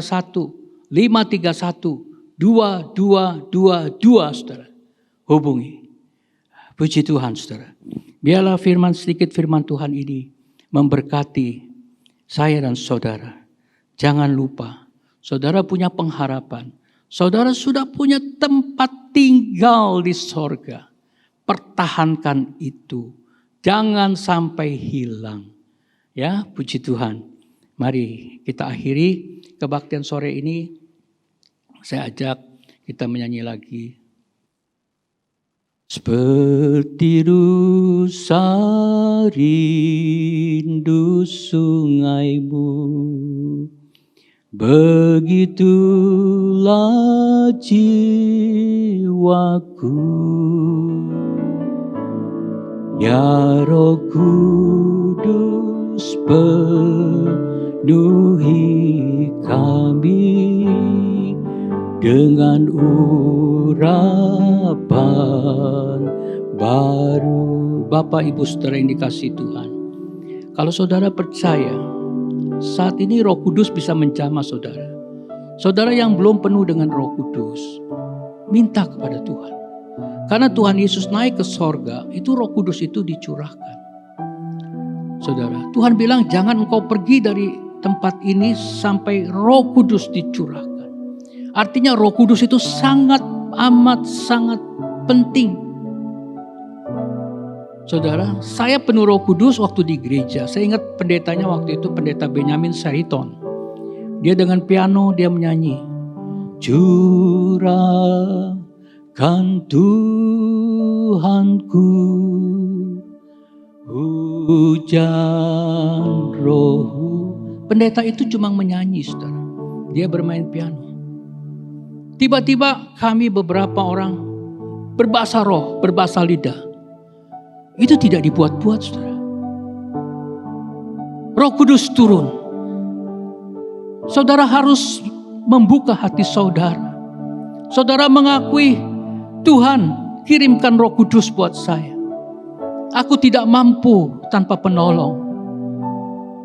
531 2222, saudara. Hubungi. Puji Tuhan, saudara. Biarlah sedikit firman Tuhan ini memberkati saya dan saudara. Jangan lupa, saudara punya pengharapan. Saudara sudah punya tempat tinggal di sorga. Pertahankan itu. Jangan sampai hilang. Ya, puji Tuhan. Mari kita akhiri kebaktian sore ini. Saya ajak kita menyanyi lagi. Seperti rusa rindu sungaimu, begitulah jiwaku. Ya Roh Kudus penuhi kami dengan urapan baru. Bapak Ibu Saudara yang dikasihi Tuhan, kalau saudara percaya saat ini Roh Kudus bisa menjamah saudara. Saudara yang belum penuh dengan Roh Kudus, minta kepada Tuhan. Karena Tuhan Yesus naik ke sorga, itu Roh Kudus itu dicurahkan. Saudara, Tuhan bilang jangan engkau pergi dari tempat ini sampai Roh Kudus dicurahkan. Artinya Roh Kudus itu sangat penting. Saudara, saya penuh Roh Kudus waktu di gereja. Saya ingat pendetanya waktu itu, pendeta Benyamin Sariton. Dia dengan piano, dia menyanyi. Curahkan Tuhanku hujan roh. Pendeta itu cuma menyanyi, saudara. Dia bermain piano. Tiba-tiba kami beberapa orang berbahasa roh, berbahasa lidah. Itu tidak dibuat-buat, saudara. Roh Kudus turun. Saudara harus membuka hati saudara. Saudara mengakui, Tuhan kirimkan Roh Kudus buat saya. Aku tidak mampu tanpa penolong.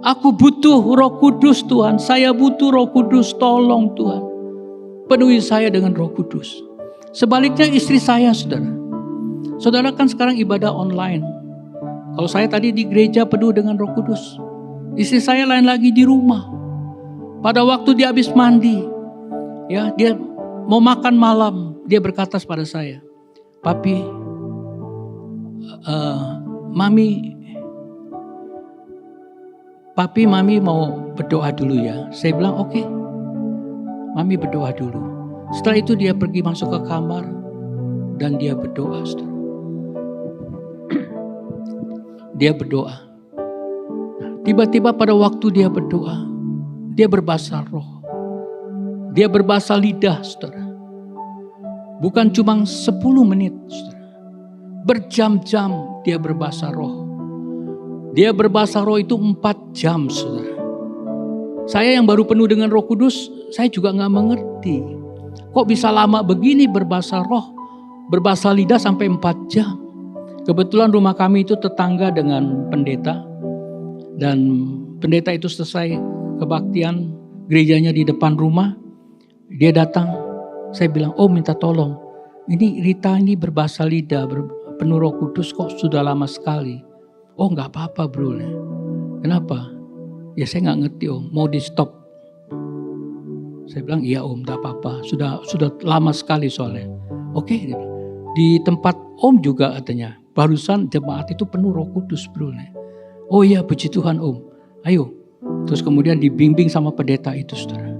Aku butuh Roh Kudus Tuhan. Saya butuh Roh Kudus, tolong Tuhan. Penuhi saya dengan Roh Kudus. Sebaliknya istri saya, saudara. Saudara kan sekarang ibadah online. Kalau saya tadi di gereja penuh dengan Roh Kudus. Istri saya lain lagi di rumah. Pada waktu dia habis mandi, ya dia mau makan malam, dia berkata pada saya, "Papi, Mami mau berdoa dulu ya." Saya bilang oke. Mami berdoa dulu. Setelah itu dia pergi masuk ke kamar dan dia berdoa. Dia berdoa. Tiba-tiba pada waktu dia berdoa, dia berbahasa roh. Dia berbahasa lidah, saudara. Bukan cuma 10 menit, saudara. Berjam-jam dia berbahasa roh. Dia berbahasa roh itu 4 jam, saudara. Saya yang baru penuh dengan Roh Kudus, saya juga gak mengerti. Kok bisa lama begini berbahasa roh, berbahasa lidah sampai 4 jam. Kebetulan rumah kami itu tetangga dengan pendeta. Dan pendeta itu selesai kebaktian gerejanya di depan rumah. Dia datang, saya bilang, "Oh minta tolong. Ini Rita ini berbahasa lidah, penuh Roh Kudus kok sudah lama sekali." "Oh gak apa-apa bro." "Kenapa?" "Ya saya gak ngerti om, mau di stop." Saya bilang, "Iya om, gak apa-apa, sudah lama sekali soalnya." "Oke." Di tempat om juga katanya, barusan jemaat itu penuh Roh Kudus bro. "Oh iya puji Tuhan om, ayo." Terus kemudian dibimbing sama pendeta itu, saudara.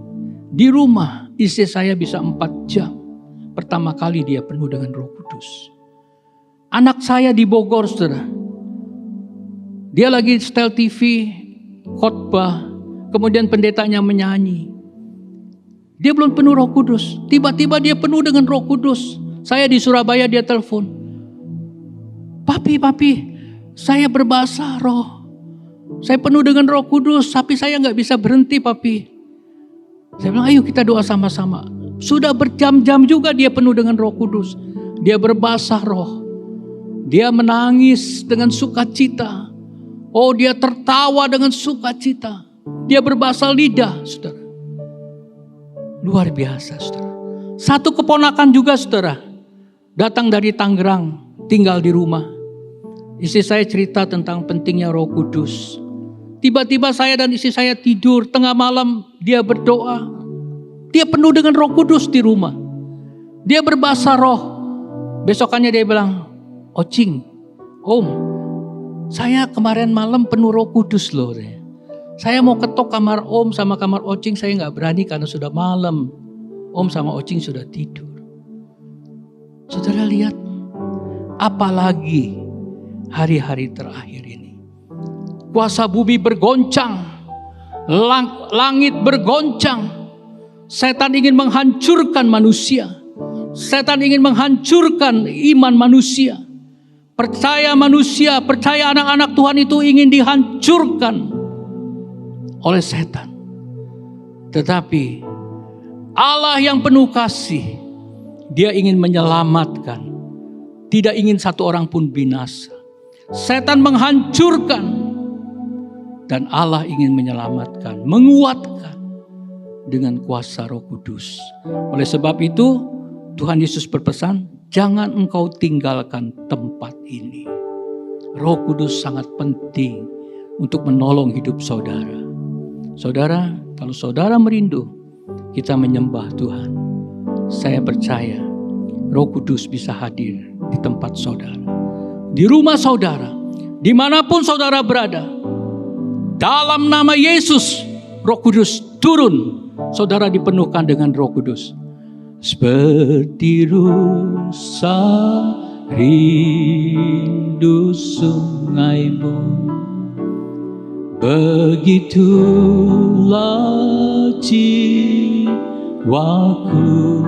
Di rumah istri saya bisa 4 jam. Pertama kali dia penuh dengan Roh Kudus. Anak saya di Bogor, saudara. Dia lagi setel TV, khotbah, kemudian pendetanya menyanyi. Dia belum penuh Roh Kudus. Tiba-tiba dia penuh dengan Roh Kudus. Saya di Surabaya, dia telepon. Papi, saya berbahasa roh. Saya penuh dengan Roh Kudus, tapi saya gak bisa berhenti papi. Saya bilang, ayo kita doa sama-sama. Sudah berjam-jam juga dia penuh dengan Roh Kudus. Dia berbahasa roh. Dia menangis dengan sukacita. Oh, dia tertawa dengan sukacita. Dia berbahasa lidah, saudara. Luar biasa, saudara. Satu keponakan juga, saudara. Datang dari Tangerang, tinggal di rumah. Istri saya cerita tentang pentingnya Roh Kudus. Tiba-tiba saya dan istri saya tidur, tengah malam dia berdoa. Dia penuh dengan Roh Kudus di rumah. Dia berbahasa roh. Besokannya dia bilang, "Ocing, om, saya kemarin malam penuh Roh Kudus loh. Saya mau ketok kamar om sama kamar Ocing, saya gak berani karena sudah malam. Om sama Ocing sudah tidur." Saudara lihat, apalagi hari-hari terakhir ini. Kuasa bumi bergoncang, langit bergoncang. Setan ingin menghancurkan manusia. Setan ingin menghancurkan iman manusia. Percaya manusia, percaya anak-anak Tuhan itu ingin dihancurkan oleh setan. Tetapi Allah yang penuh kasih, Dia ingin menyelamatkan. Tidak ingin satu orang pun binasa. Setan menghancurkan. Dan Allah ingin menyelamatkan, menguatkan dengan kuasa Roh Kudus. Oleh sebab itu, Tuhan Yesus berpesan, jangan engkau tinggalkan tempat ini. Roh Kudus sangat penting untuk menolong hidup saudara. Saudara, kalau saudara merindu, kita menyembah Tuhan. Saya percaya Roh Kudus bisa hadir di tempat saudara, di rumah saudara, dimanapun saudara berada. Dalam nama Yesus, Roh Kudus turun. Saudara dipenuhkan dengan Roh Kudus. Seperti rusa rindu sungaimu, begitulah jiwaku.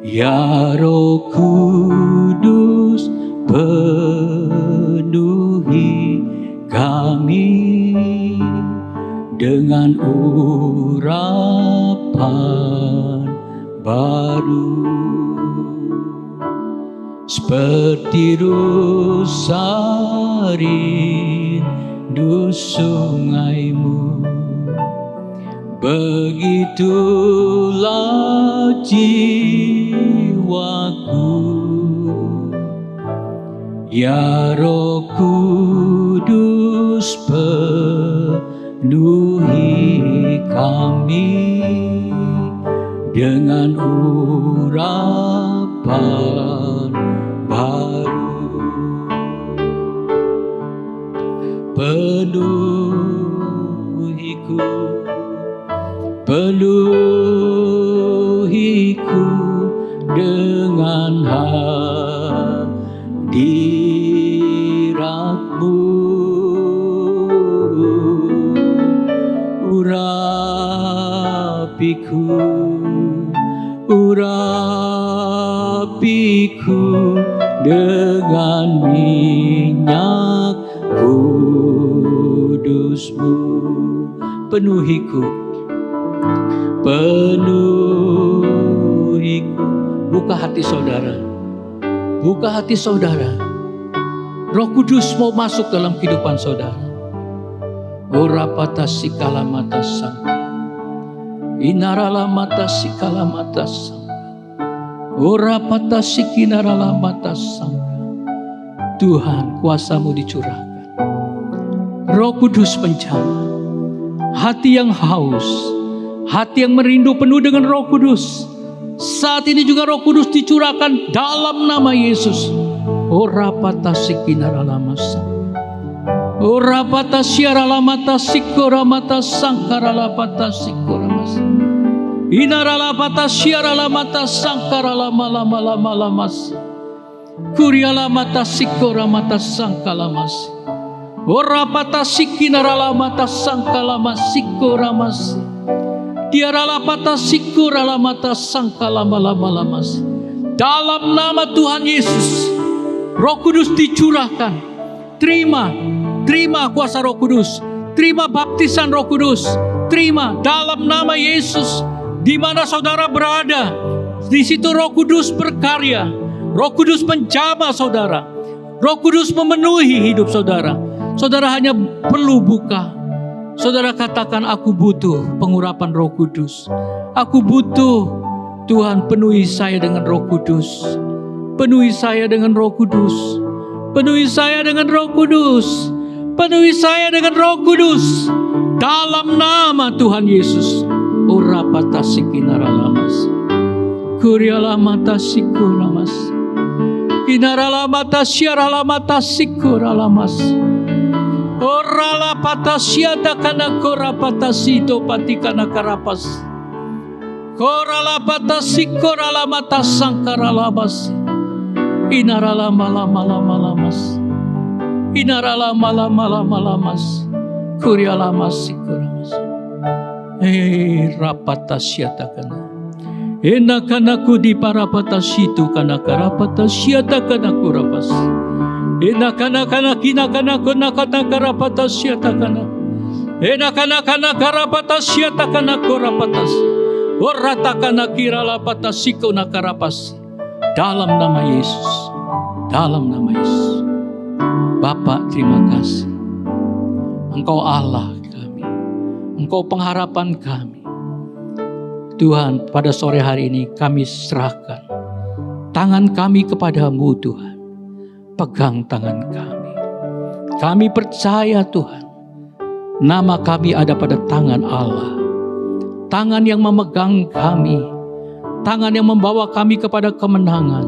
Ya Roh Kudus, penuhi kami dengan urapan seperti rusa rindu sungaimu, begitulah jiwaku. Ya Roh Kudus, penuhi kami dengan urapan baru. Penuhiku, penuhiku dengan hadiratmu. Urapiku dengan minyak kudus-Mu. Penuhiku, penuhiku. Buka hati saudara, buka hati saudara. Roh Kudus mau masuk dalam kehidupan saudara. Orapata sikala mata sangka, inarala mata sikala mata sangka, orapata sikinarala mata sangka. Tuhan, kuasa-Mu dicurahkan. Roh Kudus menjamah hati yang haus, hati yang merindu penuh dengan Roh Kudus. Saat ini juga Roh Kudus dicurahkan dalam nama Yesus. Orapata sikinarala masa, orapata siarala mata sikora mata sangkarala pata sikora masa, inarala pata siarala mata sangkarala malama lama lamas, kuriala mata sikora mata sangkala mas, orapata sikinarala mata sangkala mas sikora mas, tiarala pata sikora mata sangkala malama lamas. Dalam nama Tuhan Yesus, Roh Kudus dicurahkan. Terima kuasa Roh Kudus, terima baptisan Roh Kudus, terima dalam nama Yesus. Di mana saudara berada, di situ Roh Kudus berkarya. Roh Kudus menjamah saudara. Roh Kudus memenuhi hidup saudara. Saudara hanya perlu buka. Saudara katakan, aku butuh pengurapan Roh Kudus. Aku butuh Tuhan, penuhi saya dengan Roh Kudus. Penuhi saya dengan Roh Kudus. Penuhi saya dengan Roh Kudus. Penuhi saya dengan Roh Kudus. Dalam nama Tuhan Yesus. Orapata sikinaralamas, kurialamata sikuramas, inaralamata siaralamata sikuralamas, oralapata siata kana korapata sito patikana karapas, koralapata sikuralamata sangkaralamas, inaralamalamalamalas, inaralamalamalamalas, kurialamas sikuramas. Rapata siata kana, enakana kudi parapata situ kana karapata siata kana kurapas, enakana kana kina kana kona kata karapata siata kana, enakana kana karapata siata kana kurapatas, orata kana kiralapata sikona karapas. Dalam nama Yesus, dalam nama Yesus. Bapa, terima kasih. Engkau Allah kami, Engkau pengharapan kami. Tuhan, pada sore hari ini kami serahkan tangan kami kepadamu Tuhan. Pegang tangan kami. Kami percaya Tuhan, nama kami ada pada tangan Allah. Tangan yang memegang kami, tangan yang membawa kami kepada kemenangan,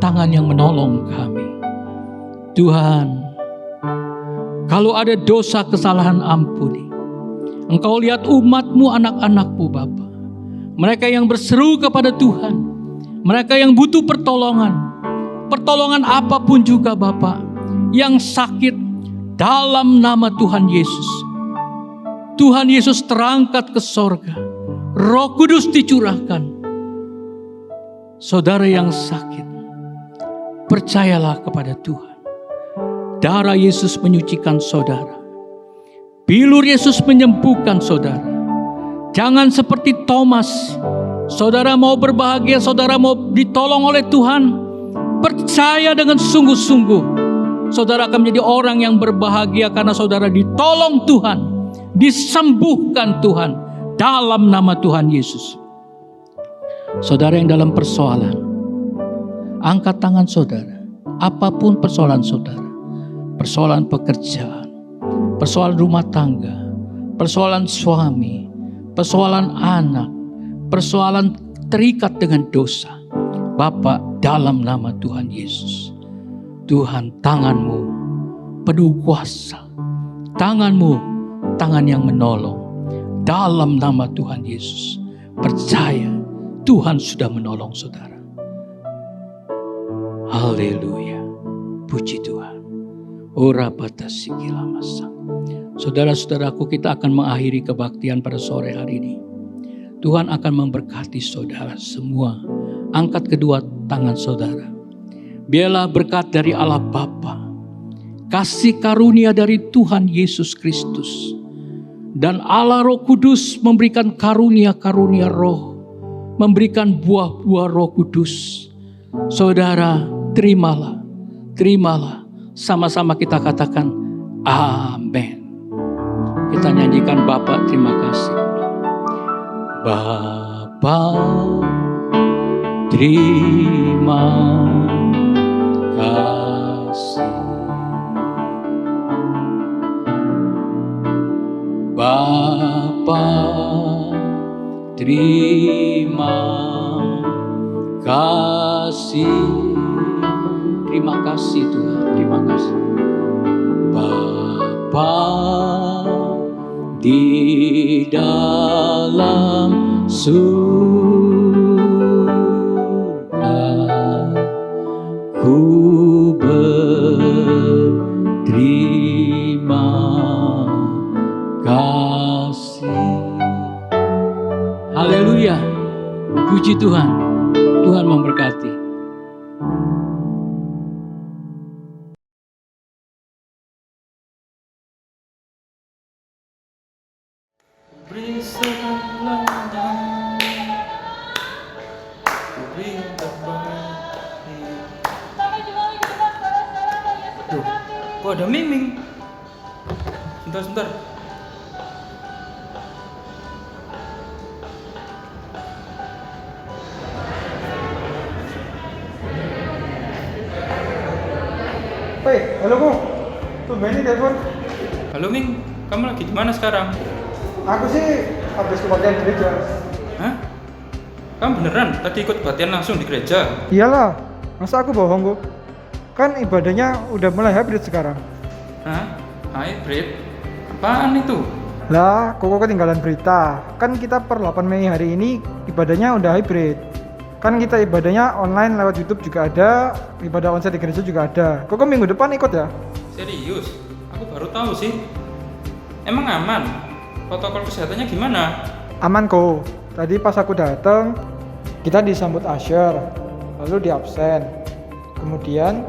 tangan yang menolong kami. Tuhan, kalau ada dosa kesalahan ampuni. Engkau lihat umat-Mu, anak-anak-Mu Bapa. Mereka yang berseru kepada Tuhan. Mereka yang butuh pertolongan. Pertolongan apapun juga Bapa. Yang sakit, dalam nama Tuhan Yesus. Tuhan Yesus terangkat ke sorga. Roh Kudus dicurahkan. Saudara yang sakit, percayalah kepada Tuhan. Darah Yesus menyucikan saudara. Bilur Yesus menyembuhkan saudara. Jangan seperti Thomas. Saudara mau berbahagia, saudara mau ditolong oleh Tuhan. percaya dengan sungguh-sungguh, saudara akan menjadi orang yang berbahagia karena saudara ditolong Tuhan, disembuhkan Tuhan dalam nama Tuhan Yesus. Saudara yang dalam persoalan, angkat tangan saudara. Apapun persoalan saudara, persoalan pekerjaan, persoalan rumah tangga, persoalan suami, persoalan anak, persoalan terikat dengan dosa, Bapa, dalam nama Tuhan Yesus, Tuhan, tanganmu penuh kuasa, tanganmu tangan yang menolong, dalam nama Tuhan Yesus. Percaya Tuhan sudah menolong saudara. Haleluya, puji Tuhan. Ora batasi kilamasa. Saudara-saudaraku, kita akan mengakhiri kebaktian pada sore hari ini. Tuhan akan memberkati saudara semua. Angkat kedua tangan saudara. Biarlah berkat dari Allah Bapa, kasih karunia dari Tuhan Yesus Kristus, dan Allah Roh Kudus memberikan karunia-karunia roh, memberikan buah-buah Roh Kudus. Saudara, terimalah, terimalah. Sama-sama kita katakan amin. Kita nyanyikan Bapa, terima kasih. Bapa, terima kasih. Bapa, terima kasih. Terima kasih Tuhan, terima kasih. Bapa di dalam surga, ku berterima kasih. Haleluya, puji Tuhan. Tuhan memberkati. Kok ada miming? Sebentar. Halo Bung, tumben ini telepon. Halo Ming, kamu lagi di mana sekarang? Aku sih habis kebaktian gereja. Hah? Kamu beneran tadi ikut kebaktian langsung di gereja? Iyalah, masa aku bohong Bu? Kan ibadahnya udah mulai hybrid sekarang. Hah? Hybrid? Apaan itu? Lah, kok ketinggalan berita. Kan kita per 8 Mei hari ini ibadahnya udah hybrid. Kan kita ibadahnya online lewat YouTube juga ada, ibadah onsite di gereja juga ada. Kok minggu depan ikut ya? Serius? Aku baru tahu sih. Emang aman? Protokol kesehatannya gimana? Aman kok. Tadi pas aku datang, kita disambut usher, lalu di absen. Kemudian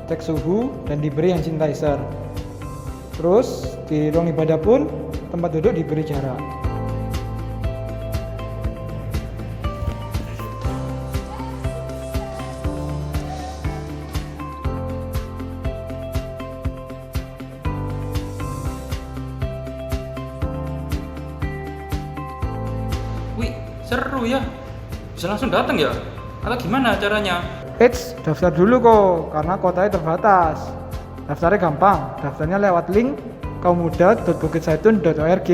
cek suhu dan diberi hand sanitizer. Terus di ruang ibadah pun tempat duduk diberi jarak. Wih, seru ya. Bisa langsung datang ya? Atau gimana caranya? Eits, daftar dulu kok, karena kuotanya terbatas. Daftarnya gampang, daftarnya lewat link kaummuda.bukitzaitun.org.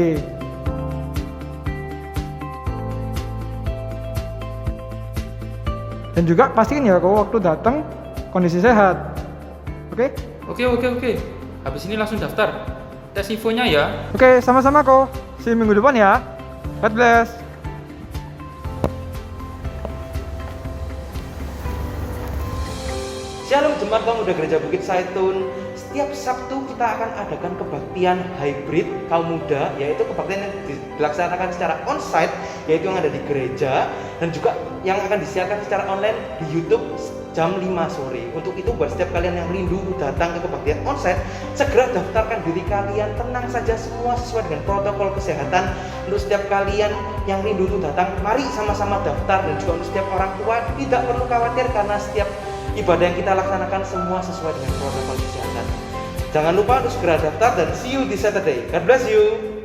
Dan juga pastiin ya kalau waktu datang kondisi sehat. Oke? Oke. Habis ini langsung daftar. Tes infonya ya. Oke, sama-sama kok. See you minggu depan ya. God bless. Shalom Jemaat Pemuda Gereja Bukit Zaitun. Setiap Sabtu kita akan adakan kebaktian hybrid kaum muda, yaitu kebaktian yang dilaksanakan secara onsite, yaitu yang ada di gereja, dan juga yang akan disiarkan secara online di YouTube jam 5 sore. Untuk itu buat setiap kalian yang rindu datang ke kebaktian onsite, segera daftarkan diri kalian. Tenang saja, semua sesuai dengan protokol kesehatan. Untuk setiap kalian yang rindu untuk datang, mari sama-sama daftar. Dan juga untuk setiap orang tua tidak perlu khawatir karena setiap ibadah yang kita laksanakan semua sesuai dengan protokol kesehatan. Jangan lupa untuk segera daftar dan see you di Saturday. God bless you.